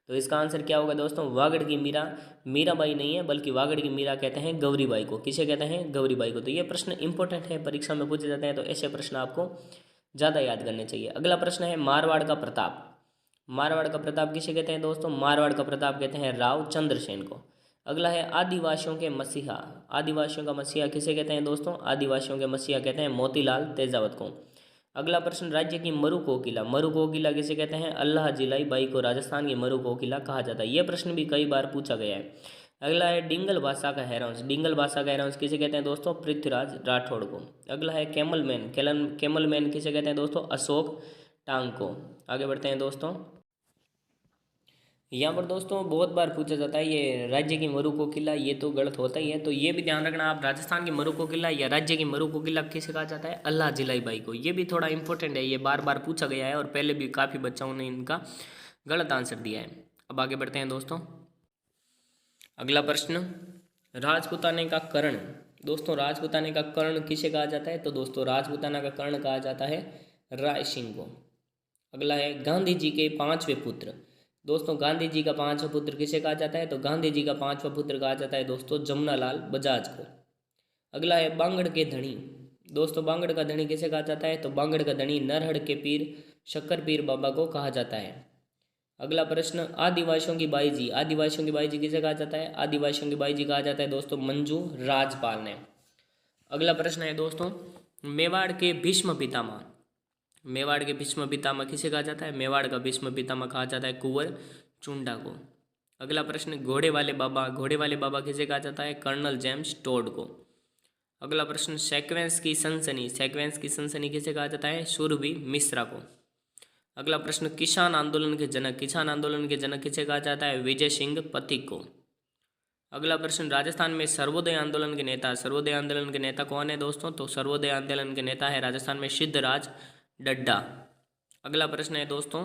Speaker 1: तो इसका आंसर क्या होगा दोस्तों, वागड़ की मीरा मीराबाई नहीं है, बल्कि वागड़ की मीरा कहते हैं गौरीबाई को। किसे कहते हैं, गौरीबाई को। तो ये प्रश्न इंपॉर्टेंट है, परीक्षा में पूछे जाते हैं, तो ऐसे प्रश्न आपको ज़्यादा याद करने चाहिए। अगला प्रश्न है मारवाड़ का प्रताप। मारवाड़ का प्रताप किसे कहते हैं दोस्तों, मारवाड़ का प्रताप कहते हैं राव चंद्रसेन को। अगला है आदिवासियों के मसीहा। आदिवासियों का मसीहा किसे कहते हैं दोस्तों, आदिवासियों के मसीहा कहते हैं मोतीलाल तेजावत को। अगला प्रश्न, राज्य की मरु कोकिला। मरु कोकिला किसे कहते हैं, अल्लाह जिलाई बाई को राजस्थान की मरु कोकिला कहा जाता है। यह प्रश्न भी कई बार पूछा गया है। अगला है डिंगल भाषा का हैरांश। डिंगल भाषा का हैरांश किसे कहते हैं दोस्तों, पृथ्वीराज राठौड़ को। अगला है कैमल मैन। कैमल मैन किसे कहते हैं दोस्तों, अशोक टांग को। आगे बढ़ते हैं दोस्तों। यहाँ पर दोस्तों बहुत बार पूछा जाता है ये राज्य की मरु कोकिला, ये तो गलत होता ही है, तो ये भी ध्यान रखना आप, राजस्थान की मरु कोकिला या राज्य की मरु कोकिला किसे कहा जाता है, अल्लाह जिलाई बाई को। ये भी थोड़ा इंपॉर्टेंट है, ये बार बार पूछा गया है और पहले भी काफ़ी बच्चों ने इनका गलत आंसर दिया है। अब आगे बढ़ते हैं दोस्तों। अगला प्रश्न, राजपूताने का कर्ण। दोस्तों राजपूताने का कर्ण किसे कहा जाता है, तो दोस्तों राजपूताना का कर्ण कहा जाता है राय सिंह को। अगला है गांधी जी के 5वें पुत्र। दोस्तों गांधी जी का 5वां पुत्र किसे कहा जाता है, तो गांधी जी का 5वां पुत्र कहा जाता है दोस्तों जमुनालाल बजाज को। अगला है बांगड़ के धनी। दोस्तों बांगड़ का धनी किसे कहा जाता है, तो बांगड़ का धनी नरहड़ के पीर शक्कर पीर बाबा को कहा जाता है। अगला प्रश्न, आदिवासियों की बाई जी। आदिवासियों की बाई जी किसे कहा जाता है, आदिवासियों की बाई जी कहा जाता है दोस्तों मंजू राजपाल ने। अगला प्रश्न है दोस्तों, मेवाड़ के भीष्म पितामह। मेवाड़ के भीष्म पितामह किसे कहा जाता है, मेवाड़ का भीष्म पितामह कहा जाता है कुंवर चुंडा को। अगला प्रश्न, घोड़े वाले बाबा। घोड़े वाले बाबा किसे कहा जाता है, कर्नल जेम्स टोड को। अगला प्रश्न, सीक्वेंस की सनसनी। सीक्वेंस की सनसनी किसे कहा जाता है, सुरभि मिश्रा को। अगला प्रश्न, किसान आंदोलन के जनक। किसान आंदोलन के जनक किसे कहा जाता है, विजय सिंह पथिक को। अगला प्रश्न, राजस्थान में सर्वोदय आंदोलन के नेता। सर्वोदय आंदोलन के नेता कौन है दोस्तों, तो सर्वोदय आंदोलन के नेता है राजस्थान में सिद्धराज डड्डा। अगला प्रश्न है दोस्तों,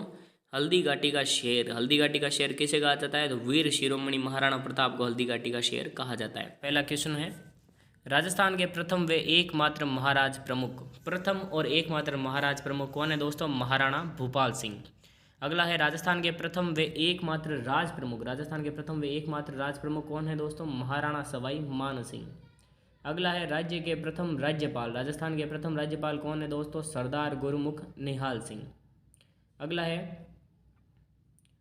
Speaker 1: हल्दी घाटी का शेर। हल्दी घाटी का शेर किसे कहा जाता है, तो वीर शिरोमणि महाराणा प्रताप को हल्दी घाटी का शेर कहा जाता है। पहला क्वेश्चन है, राजस्थान के प्रथम व एकमात्र महाराज प्रमुख। प्रथम और एकमात्र महाराज प्रमुख कौन है दोस्तों, महाराणा भूपाल सिंह। अगला है, राजस्थान के प्रथम व एकमात्र राज प्रमुख। राजस्थान के प्रथम व एकमात्र राज प्रमुख कौन है दोस्तों, महाराणा सवाई मान सिंह। अगला है, राज्य के प्रथम राज्यपाल। राजस्थान के प्रथम राज्यपाल कौन है दोस्तों, सरदार गुरुमुख निहाल सिंह। अगला है,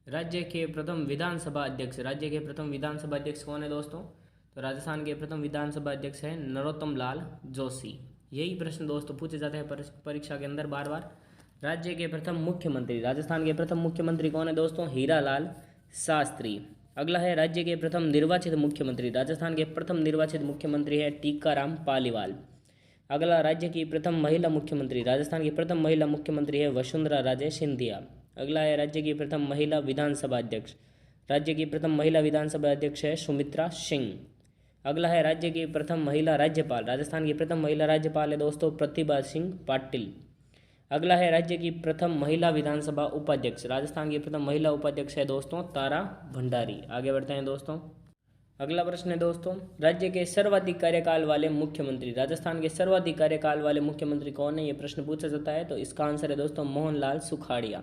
Speaker 1: राज्य के प्रथम विधानसभा अध्यक्ष। राज्य के प्रथम विधानसभा अध्यक्ष कौन है दोस्तों, तो राजस्थान के प्रथम विधानसभा अध्यक्ष है नरोत्तम लाल जोशी। यही प्रश्न दोस्तों पूछे जाते हैं परीक्षा के अंदर बार बार। राज्य के प्रथम मुख्यमंत्री। राजस्थान के प्रथम मुख्यमंत्री कौन है दोस्तों, हीरालाल शास्त्री। अगला है, राज्य के प्रथम निर्वाचित मुख्यमंत्री। राजस्थान के प्रथम निर्वाचित मुख्यमंत्री है टीकाराम पालीवाल। अगला, राज्य की प्रथम महिला मुख्यमंत्री। राजस्थान की प्रथम महिला मुख्यमंत्री है वसुंधरा राजे सिंधिया। अगला है, राज्य की प्रथम महिला विधानसभा अध्यक्ष। राज्य की प्रथम महिला विधानसभा अध्यक्ष है सुमित्रा सिंह। अगला है, राज्य की प्रथम महिला राज्यपाल। राजस्थान की प्रथम महिला राज्यपाल है दोस्तों प्रतिभा सिंह पाटिल। अगला है, राज्य की प्रथम महिला विधानसभा उपाध्यक्ष। राजस्थान की प्रथम महिला उपाध्यक्ष है दोस्तों तारा भंडारी। आगे बढ़ते हैं दोस्तों। अगला प्रश्न है दोस्तों, राज्य के सर्वाधिक कार्यकाल वाले मुख्यमंत्री। राजस्थान के सर्वाधिक कार्यकाल वाले मुख्यमंत्री कौन है, ये प्रश्न पूछा जाता है, तो इसका आंसर है दोस्तों मोहनलाल सुखाड़िया।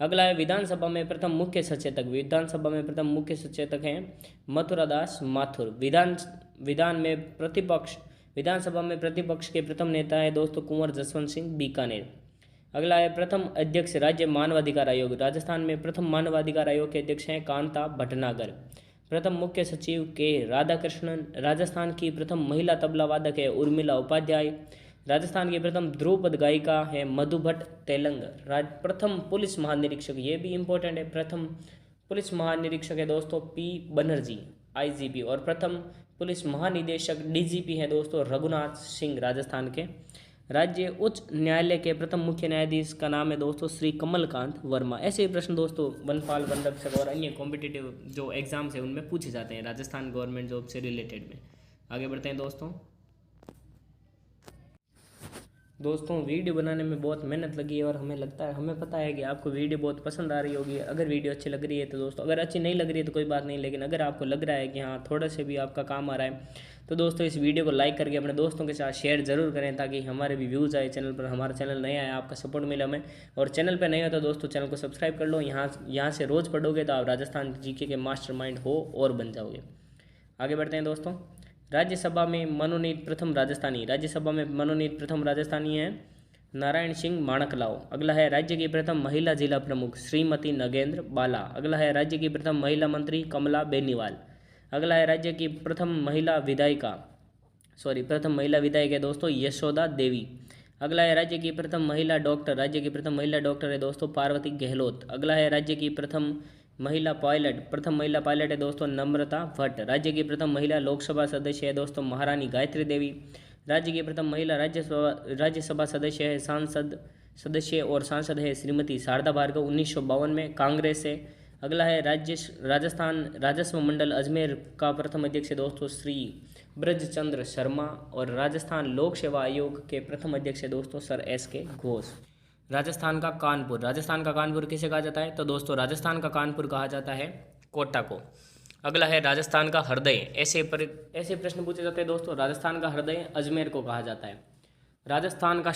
Speaker 1: अगला है, विधानसभा में प्रथम मुख्य सचेतक। विधानसभा में प्रथम मुख्य सचेतक हैं मथुरादास माथुर। विधानसभा में प्रतिपक्ष के प्रथम नेता है दोस्तों कुंवर जसवंत सिंह बीकानेर। अगला है, प्रथम अध्यक्ष राज्य मानवाधिकार आयोग। राजस्थान में प्रथम मानवाधिकार आयोग के अध्यक्ष हैं कांता भटनागर। प्रथम मुख्य सचिव के राधाकृष्णन। राजस्थान की प्रथम महिला तबला वादक है उर्मिला उपाध्याय। राजस्थान की प्रथम ध्रुपद गायिका है मधुभट्ट तेलंग। प्रथम पुलिस महानिरीक्षक, ये भी इम्पोर्टेंट है, प्रथम पुलिस महानिरीक्षक है दोस्तों पी बनर्जी IGP। और प्रथम पुलिस महानिदेशक DGP है दोस्तों रघुनाथ सिंह राजस्थान के। राज्य उच्च न्यायालय के प्रथम मुख्य न्यायाधीश का नाम है दोस्तों श्री कमलकांत वर्मा। ऐसे ही प्रश्न दोस्तों वनपाल वन रक्षक और अन्य कॉम्पिटिटिव जो एग्जाम्स है उनमें पूछे जाते हैं राजस्थान गवर्नमेंट जॉब से रिलेटेड में। आगे बढ़ते हैं दोस्तों। दोस्तों वीडियो बनाने में बहुत मेहनत लगी है और हमें पता है कि आपको वीडियो बहुत पसंद आ रही होगी। अगर वीडियो अच्छी लग रही है तो दोस्तों, अगर अच्छी नहीं लग रही है तो कोई बात नहीं, लेकिन अगर आपको लग रहा है कि हाँ थोड़ा से भी आपका काम आ रहा है तो दोस्तों इस वीडियो को लाइक करके अपने दोस्तों के साथ शेयर ज़रूर करें, ताकि हमारे भी व्यूज़ आए चैनल पर। हमारा चैनल नया है, आपका सपोर्ट मिले हमें। और चैनल पर नए हो तो दोस्तों चैनल को सब्सक्राइब कर लो। यहाँ से रोज़ पढ़ोगे तो आप राजस्थान जीके के मास्टरमाइंड हो और बन जाओगे। आगे बढ़ते हैं दोस्तों। राज्यसभा में मनोनीत प्रथम राजस्थानी है नारायण सिंह माणकलाओ। अगला है राज्य की प्रथम महिला जिला प्रमुख श्रीमती नगेंद्र बाला। अगला है राज्य की प्रथम महिला मंत्री कमला बेनीवाल। अगला है राज्य की प्रथम महिला विधायक है दोस्तों यशोदा देवी। अगला है राज्य की प्रथम महिला डॉक्टर है दोस्तों पार्वती गहलोत। अगला है राज्य की प्रथम महिला पायलट है दोस्तों नम्रता भट्ट। राज्य की प्रथम महिला लोकसभा सदस्य है दोस्तों महारानी गायत्री देवी। राज्य की प्रथम महिला राज्यसभा सदस्य है सांसद है श्रीमती शारदा भार्गव 1952 में कांग्रेस से। अगला है राजस्थान राजस्व मंडल अजमेर का प्रथम अध्यक्ष है दोस्तों श्री ब्रजचंद्र शर्मा। और राजस्थान लोक सेवा आयोग के प्रथम अध्यक्ष है दोस्तों सर SK घोष। राजस्थान का कानपुर किसे कहा जाता है तो दोस्तों राजस्थान का कानपुर कहा जाता है कोटा को। अगला है राजस्थान का हृदय। ऐसे प्रश्न पूछे जाते हैं दोस्तों। राजस्थान का हृदय अजमेर को कहा जाता है। राजस्थान का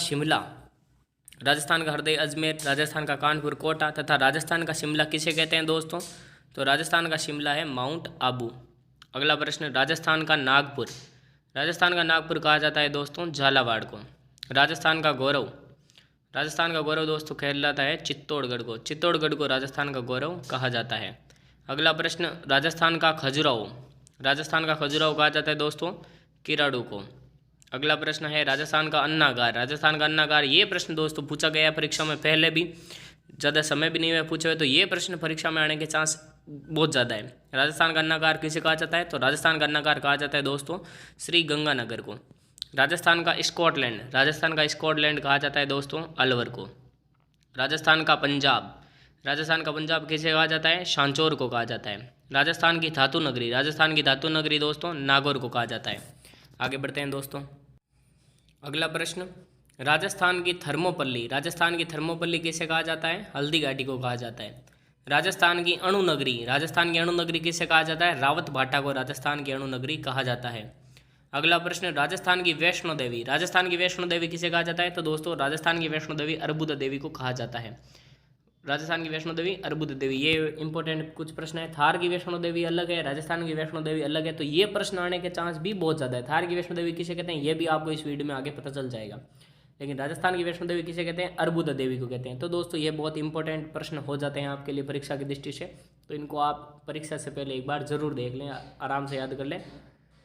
Speaker 1: हृदय अजमेर, राजस्थान का कानपुर कोटा तथा राजस्थान का शिमला किसे कहते हैं दोस्तों तो राजस्थान का शिमला है माउंट आबू। अगला प्रश्न राजस्थान का नागपुर कहा जाता है दोस्तों झालावाड़ को। राजस्थान का गौरव दोस्तों कहलाता है चित्तौड़गढ़ को राजस्थान का गौरव कहा जाता है। अगला प्रश्न राजस्थान का खजुराहो कहा जाता है दोस्तों किराड़ू को। अगला प्रश्न है राजस्थान का अन्नागार। ये प्रश्न दोस्तों पूछा गया परीक्षा में, पहले भी ज़्यादा समय भी नहीं हुआ पूछे हुए, तो ये प्रश्न परीक्षा में आने के चांस बहुत ज़्यादा है। राजस्थान का अन्नागार किसे कहा जाता है तो राजस्थान का अन्नागार कहा जाता है दोस्तों श्री गंगानगर को। राजस्थान का स्कॉटलैंड कहा जाता है दोस्तों अलवर को। राजस्थान का पंजाब किसे कहा जाता है सांचौर को कहा जाता है। राजस्थान की धातु नगरी दोस्तों नागौर को कहा जाता है। आगे बढ़ते हैं दोस्तों। अगला प्रश्न राजस्थान की थर्मोपल्ली किसे कहा जाता है हल्दी घाटी को कहा जाता है। राजस्थान की अणु नगरी किसे कहा जाता है रावत भाटा को राजस्थान की अणु नगरी कहा जाता है। अगला प्रश्न राजस्थान की वैष्णो देवी किसे कहा जाता है तो दोस्तों राजस्थान की वैष्णो देवी अर्बुदा देवी को कहा जाता है। राजस्थान की वैष्णो देवी अर्बुदा देवी, ये इंपॉर्टेंट कुछ प्रश्न है। थार की वैष्णो देवी अलग है, राजस्थान की वैष्णो देवी अलग है, तो ये प्रश्न आने के चांस भी बहुत ज़्यादा है। थार की वैष्णो देवी किसे कहते हैं ये भी आपको इस वीडियो में आगे पता चल जाएगा, लेकिन राजस्थान की वैष्णो देवी किसे कहते हैं अर्बुदा देवी को कहते हैं। तो दोस्तों ये बहुत इंपॉर्टेंट प्रश्न हो जाते हैं आपके लिए परीक्षा की दृष्टि से, तो इनको आप परीक्षा से पहले एक बार जरूर देख लें, आराम से याद कर लें।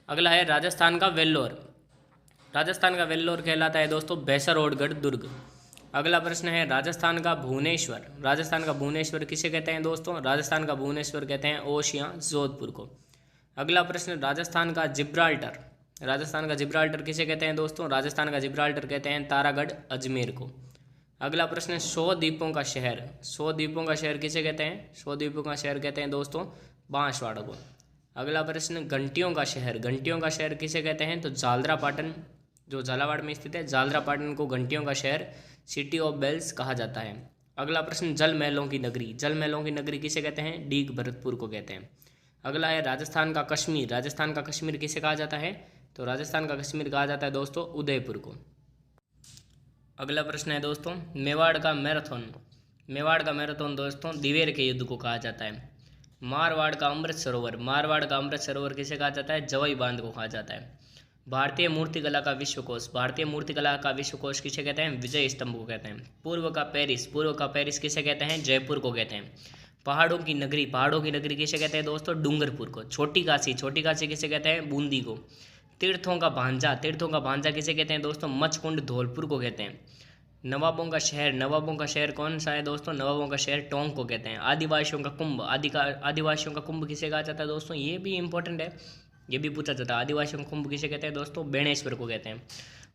Speaker 1: अगला है राजस्थान का वेल्लोर कहलाता है दोस्तों बैसरौडगढ़ दुर्ग। अगला प्रश्न है राजस्थान का भुवनेश्वर किसे कहते हैं दोस्तों राजस्थान का भुवनेश्वर कहते हैं ओशिया जोधपुर को। अगला प्रश्न राजस्थान का जिब्राल्टर किसे कहते हैं दोस्तों राजस्थान का जिब्राल्टर कहते हैं तारागढ़ अजमेर को। अगला प्रश्न 100 द्वीपों का शहर किसे कहते हैं 100 द्वीपों का शहर कहते हैं दोस्तों बांसवाड़ा को। अगला प्रश्न घंटियों का शहर किसे कहते हैं तो झालरापाटन, जो झालावाड़ में स्थित है, झालरापाटन को घंटियों का शहर सिटी ऑफ बेल्स कहा जाता है। अगला प्रश्न जल महलों की नगरी किसे कहते हैं डीग भरतपुर को कहते हैं। अगला है राजस्थान का कश्मीर किसे कहा जाता है तो राजस्थान का कश्मीर कहा जाता है दोस्तों उदयपुर को। अगला प्रश्न है दोस्तों मेवाड़ का मैराथन दोस्तों दिवेर के युद्ध को कहा जाता है। मारवाड़ का अमृत सरोवर किसे कहा जाता है जवाई बांध को कहा जाता है। भारतीय मूर्तिकला का विश्वकोश किसे कहते हैं विजय स्तंभ को कहते हैं। पूर्व का पेरिस किसे कहते हैं जयपुर को कहते हैं। पहाड़ों की नगरी किसे कहते हैं दोस्तों डूंगरपुर को। छोटी काशी किसे कहते हैं बूंदी को। तीर्थों का भांजा किसे कहते हैं दोस्तों मचकुंड धौलपुर को कहते हैं। नवाबों का शहर कौन सा है दोस्तों नवाबों का शहर टोंक को कहते हैं। आदिवासियों का कुंभ किसे कहा जाता है दोस्तों, ये भी इंपॉर्टेंट है, ये भी पूछा जाता है। आदिवासियों का कुंभ किसे कहते हैं दोस्तों बेणेश्वर को कहते हैं।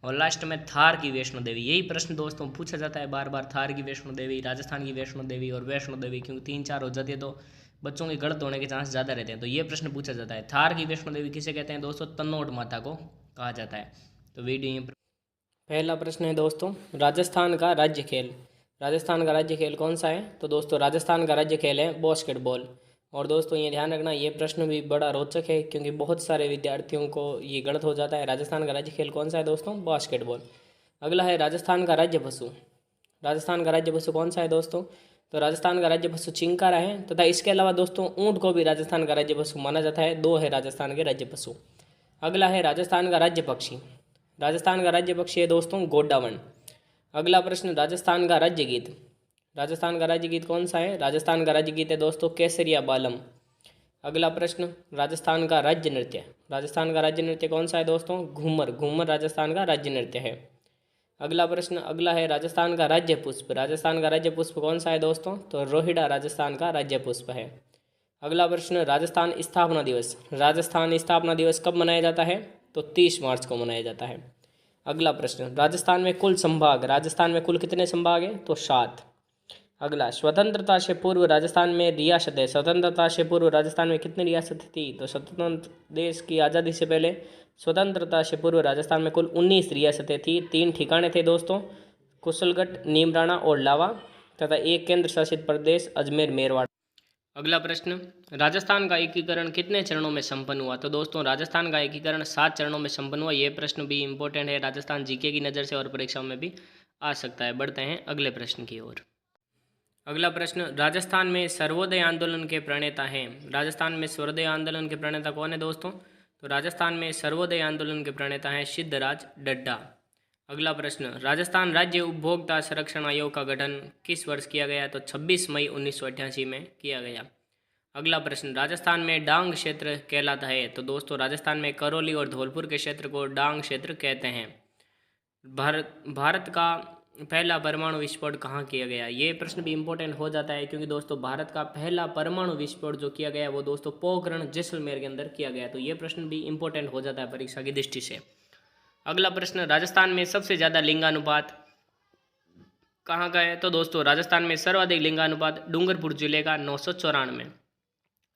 Speaker 1: और लास्ट में थार की वैष्णो देवी, यही प्रश्न दोस्तों पूछा जाता है बार बार, थार की वैष्णो देवी, राजस्थान की वैष्णो देवी और वैष्णो देवी, क्योंकि 3-4 हो जाती है तो बच्चों के गलत होने के चांस ज़्यादा रहते हैं, तो ये प्रश्न पूछा जाता है। थार की वैष्णो देवी किसे कहते हैं दोस्तों तन्नोट माता को कहा जाता है। तो वीडियो पहला प्रश्न है दोस्तों, राजस्थान का राज्य खेल। राजस्थान का राज्य खेल कौन सा है? तो दोस्तों राजस्थान का राज्य खेल है बास्केटबॉल। और दोस्तों ये ध्यान रखना, ये प्रश्न भी बड़ा रोचक है क्योंकि बहुत सारे विद्यार्थियों को ये गलत हो जाता है। राजस्थान का राज्य खेल कौन सा है दोस्तों? बास्केटबॉल। अगला है राजस्थान का राज्य पशु। राजस्थान का राज्य पशु कौन सा है दोस्तों? तो राजस्थान का राज्य पशु चिंकारा है तथा इसके अलावा दोस्तों ऊँट को भी राजस्थान का राज्य पशु माना जाता है। 2 है राजस्थान के राज्य पशु। अगला है राजस्थान का राज्य पक्षी। राजस्थान का राज्य पक्षी है दोस्तों गोडावण। अगला प्रश्न, राजस्थान का राज्य गीत। राजस्थान का राज्य गीत कौन सा है? राजस्थान का राज्य गीत है दोस्तों केसरिया बालम। अगला प्रश्न, राजस्थान का राज्य नृत्य। राजस्थान का राज्य नृत्य कौन सा है दोस्तों? घूमर। घूमर राजस्थान का राज्य नृत्य है। अगला प्रश्न, अगला है राजस्थान का राज्य पुष्प। राजस्थान का राज्य पुष्प कौन सा है दोस्तों? तो रोहिड़ा राजस्थान का राज्य पुष्प है। अगला प्रश्न, राजस्थान स्थापना दिवस। राजस्थान स्थापना दिवस कब मनाया जाता है? तो 30 मार्च को मनाया जाता है। अगला प्रश्न, राजस्थान में कुल संभाग। राजस्थान में कुल कितने संभाग हैं? तो 7। अगला, स्वतंत्रता से पूर्व राजस्थान में रियासतें। स्वतंत्रता से पूर्व राजस्थान में कितनी रियासतें थी? तो स्वतंत्र देश की आज़ादी से पहले स्वतंत्रता से पूर्व राजस्थान में कुल 19 रियासतें थी। 3 ठिकाने थे दोस्तों, कुशलगढ़, नीमराणा और लावा, तथा एक केंद्र शासित प्रदेश अजमेर मेरवाड़। अगला प्रश्न, राजस्थान का एकीकरण कितने चरणों में संपन्न हुआ? तो दोस्तों राजस्थान का एकीकरण 7 चरणों में संपन्न हुआ। ये प्रश्न भी इंपॉर्टेंट है राजस्थान जीके की नज़र से और परीक्षाओं में भी आ सकता है। बढ़ते हैं अगले प्रश्न की ओर। अगला प्रश्न, राजस्थान में सर्वोदय आंदोलन के प्रणेता हैं। राजस्थान में सर्वोदय आंदोलन के प्रणेता कौन है दोस्तों? तो राजस्थान में सर्वोदय आंदोलन के प्रणेता हैं सिद्धराज डड्डा। अगला प्रश्न, राजस्थान राज्य उपभोक्ता संरक्षण आयोग का गठन किस वर्ष किया गया? तो 26 मई 1988 में किया गया। अगला प्रश्न, राजस्थान में डांग क्षेत्र कहलाता है। तो दोस्तों राजस्थान में करौली और धौलपुर के क्षेत्र को डांग क्षेत्र कहते हैं। भारत का पहला परमाणु विस्फोट कहाँ किया गया? ये प्रश्न भी इंपॉर्टेंट हो जाता है क्योंकि दोस्तों भारत का पहला परमाणु विस्फोट जो किया गया वो दोस्तों पोखरण जैसलमेर के अंदर किया गया। तो ये प्रश्न भी इंपॉर्टेंट हो जाता है परीक्षा की दृष्टि से। अगला प्रश्न, राजस्थान में सबसे ज़्यादा लिंगानुपात कहाँ का है? तो दोस्तों राजस्थान में सर्वाधिक लिंगानुपात डूंगरपुर जिले का 994।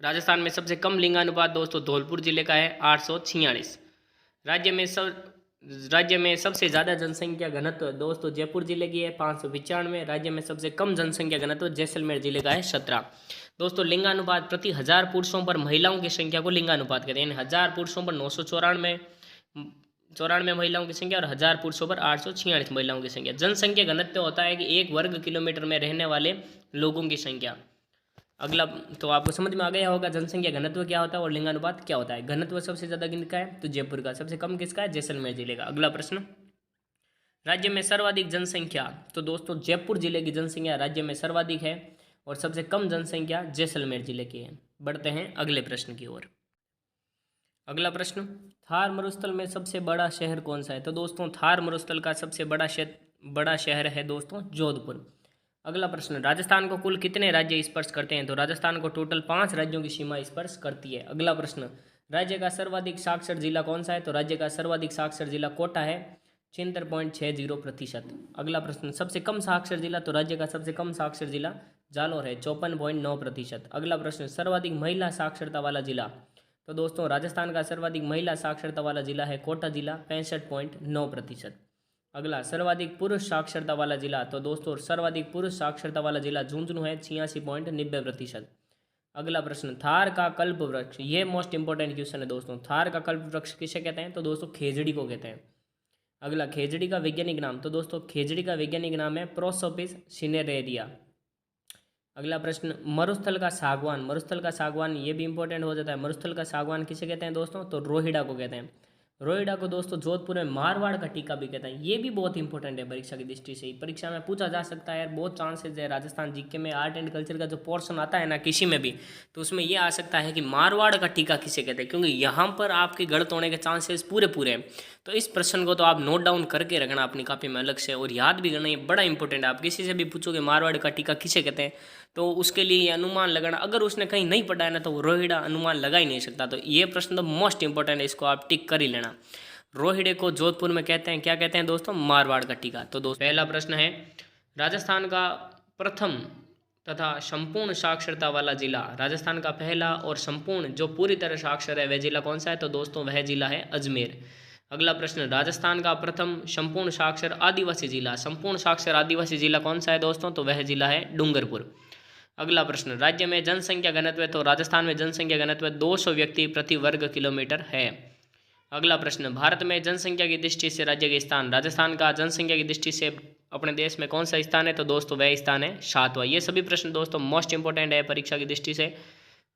Speaker 1: राजस्थान में सबसे कम लिंगानुपात दोस्तों धौलपुर जिले का है 846। राज्य में सबसे ज़्यादा जनसंख्या घनत्व दोस्तों जयपुर जिले की है 595। राज्य में सबसे कम जनसंख्या घनत्व जैसलमेर जिले का है 17। दोस्तों लिंगानुपात प्रति 1000 पुरुषों पर महिलाओं की संख्या को लिंगानुपात कहते हैं। 1000 पुरुषों पर 994 महिलाओं की संख्या और 1000 पुरुषों पर 846 महिलाओं की संख्या। जनसंख्या घनत्व होता है कि 1 वर्ग किलोमीटर में रहने वाले लोगों की संख्या। अगला तो आपको समझ में आ गया होगा जनसंख्या घनत्व क्या होता है और लिंगानुपात क्या होता है। घनत्व सबसे ज़्यादा किसका है? तो जयपुर का। सबसे कम किसका है? जैसलमेर जिले का। अगला प्रश्न, राज्य में सर्वाधिक जनसंख्या। तो दोस्तों जयपुर जिले की जनसंख्या राज्य में सर्वाधिक है और सबसे कम जनसंख्या जैसलमेर जिले की है। बढ़ते हैं अगले प्रश्न की ओर। अगला प्रश्न, थार मरुस्थल में सबसे बड़ा शहर कौन सा है? तो दोस्तों थार मरुस्थल का सबसे बड़ा शहर है दोस्तों जोधपुर। अगला प्रश्न, राजस्थान को कुल कितने राज्य स्पर्श करते हैं? तो राजस्थान को टोटल 5 राज्यों की सीमा स्पर्श करती है। अगला प्रश्न, राज्य का सर्वाधिक साक्षर जिला कौन सा है? तो राज्य का सर्वाधिक साक्षर जिला कोटा है 76.60%। अगला प्रश्न, सबसे कम साक्षर जिला। तो राज्य का सबसे कम साक्षर जिला जालोर है 54.9%। अगला प्रश्न, सर्वाधिक महिला साक्षरता वाला जिला। तो दोस्तों राजस्थान का सर्वाधिक महिला साक्षरता वाला जिला है कोटा जिला 65.9%। अगला, सर्वाधिक पुरुष साक्षरता वाला जिला। तो दोस्तों सर्वाधिक पुरुष साक्षरता वाला जिला झुंझुनू है 86.90%। अगला प्रश्न, थार का कल्प वृक्ष। ये मोस्ट इंपॉर्टेंट क्वेश्चन है दोस्तों। थार का कल्प वृक्ष किसे कहते हैं? तो दोस्तों खेजड़ी को कहते हैं। अगला, खेजड़ी का वैज्ञानिक नाम। तो दोस्तों खेजड़ी का वैज्ञानिक नाम है प्रोसोपिस सिनेरेरिया। अगला प्रश्न, मरुस्थल का सागवान। मरुस्थल का सागवान ये भी इंपॉर्टेंट हो जाता है। मरुस्थल का सागवान किसे कहते हैं दोस्तों? तो रोहिड़ा को कहते हैं। रोहिड़ा को दोस्तों जोधपुर में मारवाड़ का टीका भी कहते हैं। ये भी बहुत इंपॉर्टेंट है परीक्षा की दृष्टि से। परीक्षा में पूछा जा सकता है यार, बहुत चांसेस है। राजस्थान जीके में आर्ट एंड कल्चर का जो पोर्शन आता है ना किसी में भी, तो उसमें ये आ सकता है कि मारवाड़ का टीका किसे कहते हैं, क्योंकि यहाँ पर आपके गलत होने के चांसेस पूरे हैं। तो इस प्रश्न को तो आप नोट डाउन करके रखना अपनी कॉपी में अलग से, और याद भी करना, ये बड़ा इंपॉर्टेंट है। आप किसी से भी पूछोगे मारवाड़ का टीका किसे कहते हैं, तो उसके लिए ये अनुमान लगाना, अगर उसने कहीं नहीं पढ़ा है ना तो वो रोहिड़ा अनुमान लगा ही नहीं सकता। तो ये प्रश्न तो मोस्ट इंपॉर्टेंट है, इसको आप टिक कर ही लेना। रोहिड़े को जोधपुर में कहते हैं, क्या कहते हैं दोस्तों? मारवाड़ का टीका। तो दोस्तों पहला प्रश्न है, राजस्थान का प्रथम तथा संपूर्ण साक्षरता वाला जिला। राजस्थान का पहला और संपूर्ण जो पूरी तरह साक्षर है वह जिला कौन सा है? तो दोस्तों वह जिला है अजमेर। अगला प्रश्न, राजस्थान का प्रथम संपूर्ण साक्षर आदिवासी जिला, संपूर्ण साक्षर आदिवासी जिला कौन सा है दोस्तों? तो वह जिला है डूंगरपुर। अगला प्रश्न, राज्य में जनसंख्या घनत्व, तो राजस्थान में जनसंख्या घनत्व 200 व्यक्ति प्रति वर्ग किलोमीटर है। अगला प्रश्न, भारत में जनसंख्या की दृष्टि से राज्य के स्थान, राजस्थान का जनसंख्या की दृष्टि से अपने देश में कौन सा स्थान है? तो दोस्तों वह स्थान है 7वां। ये सभी प्रश्न दोस्तों मोस्ट इंपॉर्टेंट है परीक्षा की दृष्टि से।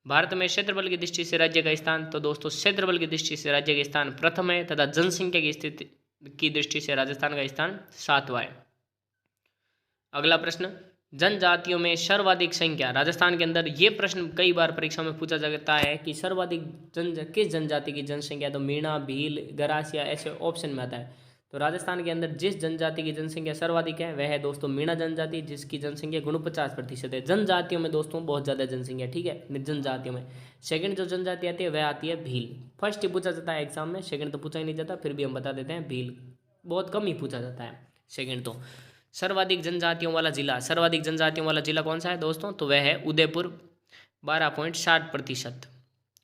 Speaker 1: भारत में क्षेत्रफल की दृष्टि से राज्य का स्थान, तो दोस्तों क्षेत्रफल की दृष्टि से राज्य का स्थान प्रथम है तथा जनसंख्या की स्थिति की दृष्टि से राजस्थान का स्थान 7वां है। अगला प्रश्न, जनजातियों में सर्वाधिक संख्या, राजस्थान के अंदर ये प्रश्न कई बार परीक्षा में पूछा जाता है कि सर्वाधिक किस जनजाति की जनसंख्या, तो मीणा, भील, गरासिया ऐसे ऑप्शन में आता है। तो राजस्थान के अंदर जिस जनजाति की जनसंख्या सर्वाधिक है वह है दोस्तों मीणा जनजाति, जिसकी जनसंख्या 49% है। जनजातियों में दोस्तों बहुत ज़्यादा जनसंख्या, ठीक है, जनजातियों में। सेकंड जो जनजाति आती है वह आती है भील। फर्स्ट ही पूछा जाता है एग्जाम में, सेकंड तो पूछा ही नहीं जाता, फिर भी हम बता देते हैं भील, बहुत कम ही पूछा जाता है सेकंड तो। सर्वाधिक जनजातियों वाला जिला, सर्वाधिक जनजातियों वाला जिला कौन सा है दोस्तों? तो वह है उदयपुर, 12.60%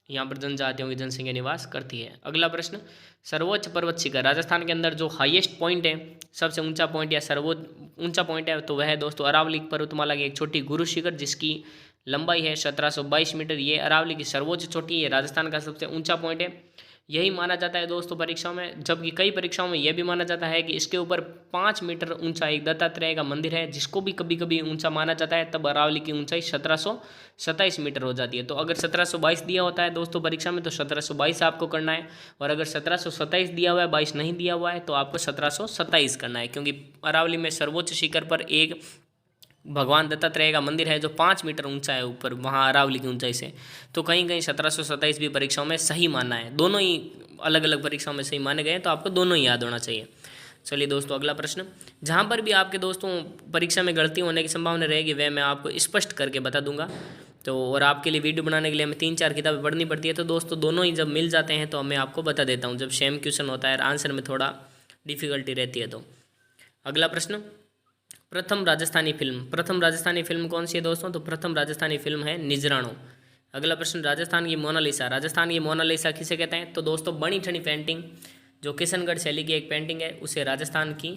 Speaker 1: यहाँ पर जनजातियों की जनसंख्या निवास करती है। अगला प्रश्न, सर्वोच्च पर्वत शिखर, राजस्थान के अंदर जो हाईएस्ट पॉइंट है, सबसे ऊंचा पॉइंट या सर्वोच्च ऊंचा पॉइंट है, तो वह है दोस्तों अरावली पर्वतमाला की एक छोटी गुरु शिखर, जिसकी लंबाई है 1722 मीटर। ये अरावली की सर्वोच्च चोटी है, राजस्थान का सबसे ऊंचा पॉइंट है। यही माना जाता है दोस्तों परीक्षाओं में, जबकि कई परीक्षाओं में यह भी माना जाता है कि इसके ऊपर 5 मीटर ऊंचा एक दत्तात्रेय का मंदिर है, जिसको भी कभी कभी ऊंचा माना जाता है। तब अरावली की ऊंचाई 1727 मीटर हो जाती है। तो अगर 1722 दिया होता है दोस्तों परीक्षा में, तो 1722 आपको करना है, और अगर 1727 दिया हुआ है, 22 नहीं दिया हुआ है, तो आपको 1727 करना है, क्योंकि अरावली में सर्वोच्च शिखर पर एक भगवान दत्तात्रेय का मंदिर है जो 5 मीटर ऊंचा है ऊपर, वहाँ अरावली की ऊंचाई से। तो कहीं कहीं 1727 भी परीक्षाओं में सही मानना है, दोनों ही अलग अलग परीक्षाओं में सही माने गए हैं, तो आपको दोनों ही याद होना चाहिए। चलिए दोस्तों, अगला प्रश्न, जहाँ पर भी आपके दोस्तों परीक्षा में गलती होने की संभावना रहेगी वह मैं आपको स्पष्ट करके बता दूंगा। तो और आपके लिए वीडियो बनाने के लिए हमें 3-4 किताबें पढ़नी पड़ती है, तो दोस्तों दोनों ही जब मिल जाते हैं तो मैं आपको बता देता हूँ, जब सेम क्वेश्चन होता है आंसर में थोड़ा डिफिकल्टी रहती है। तो अगला प्रश्न, प्रथम राजस्थानी फिल्म, प्रथम राजस्थानी फिल्म कौन सी है दोस्तों? तो प्रथम राजस्थानी फिल्म है निजराणो। अगला प्रश्न, राजस्थान की मोनालिसा, राजस्थान की मोनालिसा किसे कहते हैं? तो दोस्तों बनी ठनी पेंटिंग, जो किशनगढ़ शैली की एक पेंटिंग है, उसे राजस्थान की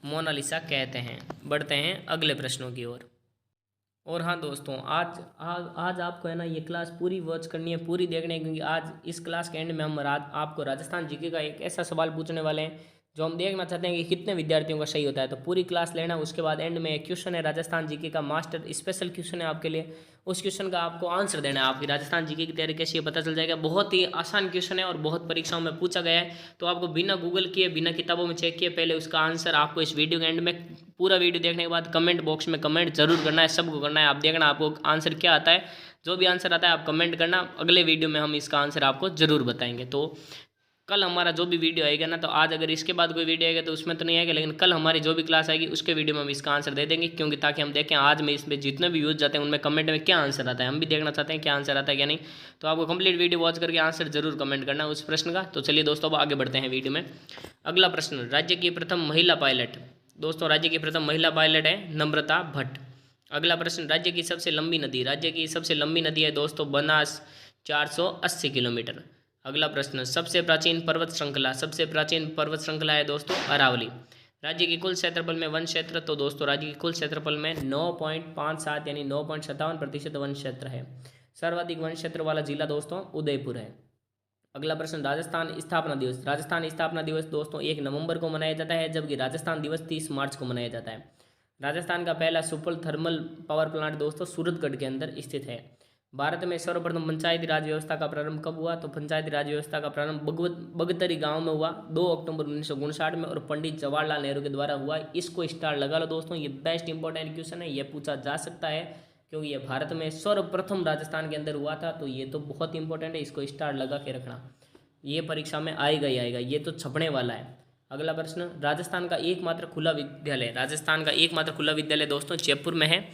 Speaker 1: मोनालिसा कहते हैं। बढ़ते हैं अगले प्रश्नों की ओर। और हाँ दोस्तों, आज आपको है ना ये क्लास पूरी वॉच करनी है, पूरी देखनी है, क्योंकि आज इस क्लास के एंड में हम आपको राजस्थान जीके का एक ऐसा सवाल पूछने वाले हैं जो हम देखना चाहते हैं कि कितने विद्यार्थियों का सही होता है। तो पूरी क्लास लेना, उसके बाद एंड में एक क्वेश्चन है राजस्थान जीके का, मास्टर स्पेशल क्वेश्चन है आपके लिए। उस क्वेश्चन का आपको आंसर देना है। आपकी राजस्थान जीके की तैयारी कैसी है पता चल जाएगा। बहुत ही आसान क्वेश्चन है और बहुत परीक्षाओं में पूछा गया है, तो आपको बिना गूगल किए, बिना किताबों में चेक किए पहले उसका आंसर आपको इस वीडियो के एंड में, पूरा वीडियो देखने के बाद कमेंट बॉक्स में कमेंट जरूर करना है, सबको करना है। आप देखना आपको आंसर क्या आता है, जो भी आंसर आता है आप कमेंट करना, अगले वीडियो में हम इसका आंसर आपको जरूर बताएंगे। तो कल हमारा जो भी वीडियो आएगा ना, तो आज अगर इसके बाद कोई वीडियो आएगा तो उसमें तो नहीं आएगा, लेकिन कल हमारी जो भी क्लास आएगी उसके वीडियो में हम इसका आंसर दे देंगे, क्योंकि ताकि हम देखें आज में इसमें जितने भी व्यूज जाते हैं उनमें कमेंट में क्या आंसर आता है, हम भी देखना चाहते हैं क्या आंसर आता है क्या नहीं। तो आपको कंप्लीट वीडियो वॉच करके आंसर जरूर कमेंट करना है उस प्रश्न का। तो चलिए दोस्तों, अब आगे बढ़ते हैं वीडियो में। अगला प्रश्न, राज्य की प्रथम महिला पायलट, दोस्तों राज्य की प्रथम महिला पायलट है नम्रता भट्ट। अगला प्रश्न, राज्य की सबसे लंबी नदी, राज्य की सबसे लंबी नदी है दोस्तों बनास, 480 किलोमीटर। अगला प्रश्न, सबसे प्राचीन पर्वत श्रृंखला, सबसे प्राचीन पर्वत श्रृंखला है दोस्तों अरावली। राज्य की कुल क्षेत्रफल में वन क्षेत्र, तो दोस्तों राज्य की कुल क्षेत्रफल में 9.57 यानी 9.57% वन क्षेत्र है। सर्वाधिक वन क्षेत्र वाला जिला दोस्तों उदयपुर है। अगला प्रश्न, राजस्थान स्थापना दिवस, राजस्थान स्थापना दिवस दोस्तों 1 नवंबर को मनाया जाता है, जबकि राजस्थान दिवस 30 मार्च को मनाया जाता है। राजस्थान का पहला सुपर थर्मल पावर प्लांट दोस्तों सूरतगढ़ के अंदर स्थित है। भारत में सर्वप्रथम पंचायती राज व्यवस्था का प्रारंभ कब हुआ? तो पंचायती राज व्यवस्था का प्रारंभ बगतरी गांव में हुआ 2 अक्टूबर 1959 में, और पंडित जवाहरलाल नेहरू के द्वारा हुआ। इसको स्टार लगा लो दोस्तों, ये बेस्ट इंपॉर्टेंट क्वेश्चन है, ये पूछा जा सकता है, क्योंकि ये भारत में सर्वप्रथम राजस्थान के अंदर हुआ था। तो ये तो बहुत इंपॉर्टेंट है, इसको स्टार लगा के रखना, ये परीक्षा में आएगा ही आएगा, ये तो छपने वाला है। अगला प्रश्न, राजस्थान का एकमात्र खुला विद्यालय, राजस्थान का एकमात्र खुला विद्यालय दोस्तों जयपुर में है,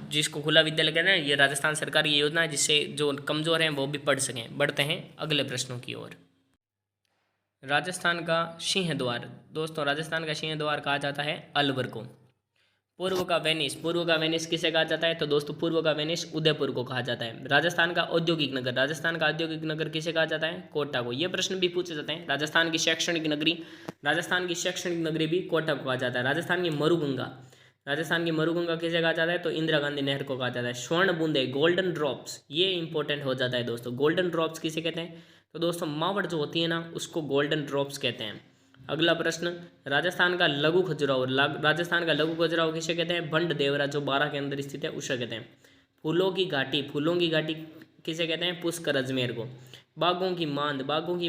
Speaker 1: जिसको खुला विद्यालय कहते हैं। ये राजस्थान सरकार की योजना है, जिससे जो कमज़ोर हैं वो भी पढ़ सकें। बढ़ते हैं अगले प्रश्नों की ओर। राजस्थान का सिंह द्वार, दोस्तों राजस्थान का सिंह द्वार कहा जाता है अलवर को। पूर्व का वेनिस किसे कहा जाता है? तो दोस्तों पूर्व का वेनिस उदयपुर को कहा जाता है। राजस्थान का औद्योगिक नगर किसे कहा जाता है? कोटा को। ये प्रश्न भी पूछे जाते हैं। राजस्थान की शैक्षणिक नगरी भी कोटा को कहा जाता है। राजस्थान की मरुगंगा किसे कहा जाता है? तो इंदिरा गांधी नहर को कहा जाता है। स्वर्ण बूंदे, गोल्डन ड्रॉप्स, ये इंपॉर्टेंट हो जाता है दोस्तों। गोल्डन ड्रॉप्स किसे कहते हैं? तो दोस्तों मावट जो होती है ना, उसको गोल्डन ड्रॉप्स कहते हैं। अगला प्रश्न, राजस्थान का लघु खजुराहो किसे कहते हैं? भंड देवरा, जो 12 के अंदर स्थित है, उसे कहते हैं। फूलों की घाटी किसे कहते हैं? पुष्कर अजमेर को। बागों की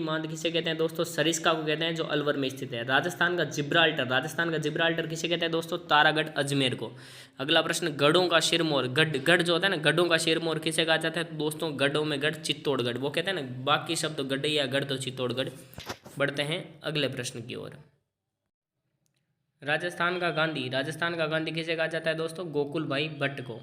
Speaker 1: मांद किसे कहते हैं दोस्तों? सरिस्का को कहते हैं, जो अलवर में स्थित है। राजस्थान का जिब्राल्टर किसे कहते हैं दोस्तों? तारागढ़ अजमेर को। अगला प्रश्न, गढ़ों का सिरमौर, गढ़ जो होता है ना, गढ़ों का सिरमौर किसे कहा जाता है? तो दोस्तों गढ़ों में गढ़ चित्तौड़गढ़, वो कहते हैं ना, बाकी शब्द तो गढ़ या गढ़ तो चित्तौड़गढ़। बढ़ते हैं अगले प्रश्न की ओर। राजस्थान का गांधी किसे कहा जाता है दोस्तों? गोकुल भाई भट्ट को।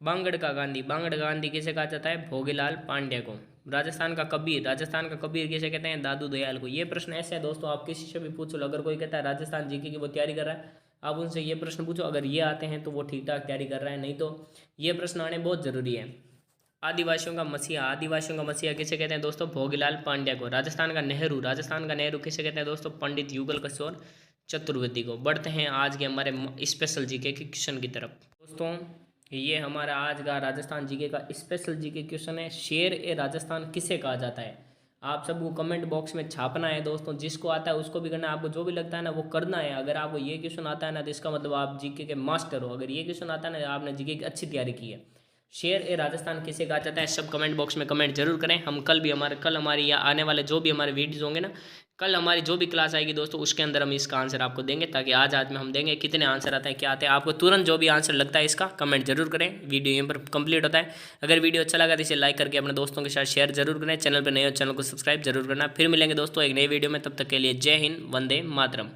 Speaker 1: बांगड़ का गांधी किसे कहा जाता है? भोगीलाल पांड्या को। राजस्थान का कबीर किसे कहते हैं? दादू दयाल को। ये प्रश्न ऐसे है दोस्तों, आप किसी से भी पूछ लो, अगर कोई कहता है राजस्थान जीके की वो तैयारी कर रहा है, आप उनसे ये प्रश्न पूछो, अगर ये आते हैं तो वो ठीक ठाक तैयारी कर रहा है, नहीं तो ये प्रश्न आने बहुत जरूरी है। आदिवासियों का मसीहा किसे कहते हैं दोस्तों? भोगीलाल पांड्या को। राजस्थान का नेहरू किसे कहते हैं दोस्तों? पंडित युगल किशोर चतुर्वेदी को। बढ़ते हैं आज के हमारे स्पेशल जीके के क्वेश्चन की तरफ। दोस्तों ये हमारा आज का राजस्थान जीके का स्पेशल जीके क्वेश्चन है, शेर ए राजस्थान किसे कहा जाता है? आप सबको कमेंट बॉक्स में छापना है दोस्तों, जिसको आता है उसको भी करना है, आपको जो भी लगता है ना वो करना है। अगर आपको ये क्वेश्चन आता है ना, तो इसका मतलब आप जीके के मास्टर हो। अगर ये क्वेश्चन आता है ना, आपने जीके की अच्छी तैयारी की है। शेर ए राजस्थान किसे कहा जाता है? सब कमेंट बॉक्स में कमेंट जरूर करें। हम कल हमारी या आने वाले जो भी हमारे वीडियोस होंगे ना, कल हमारी जो भी क्लास आएगी दोस्तों, उसके अंदर हम इसका आंसर आपको देंगे, ताकि आज में हम देंगे कितने आंसर आते हैं, क्या आते हैं। आपको तुरंत जो भी आंसर लगता है इसका कमेंट जरूर करें। वीडियो यहीं पर कंप्लीट होता है। अगर वीडियो अच्छा लगा तो इसे लाइक करके अपने दोस्तों के साथ शेयर जरूर करें। चैनल पर नए हो चैनल को सब्सक्राइब जरूर करना। फिर मिलेंगे दोस्तों एक नई वीडियो में, तब तक के लिए जय हिंद, वंदे मातरम।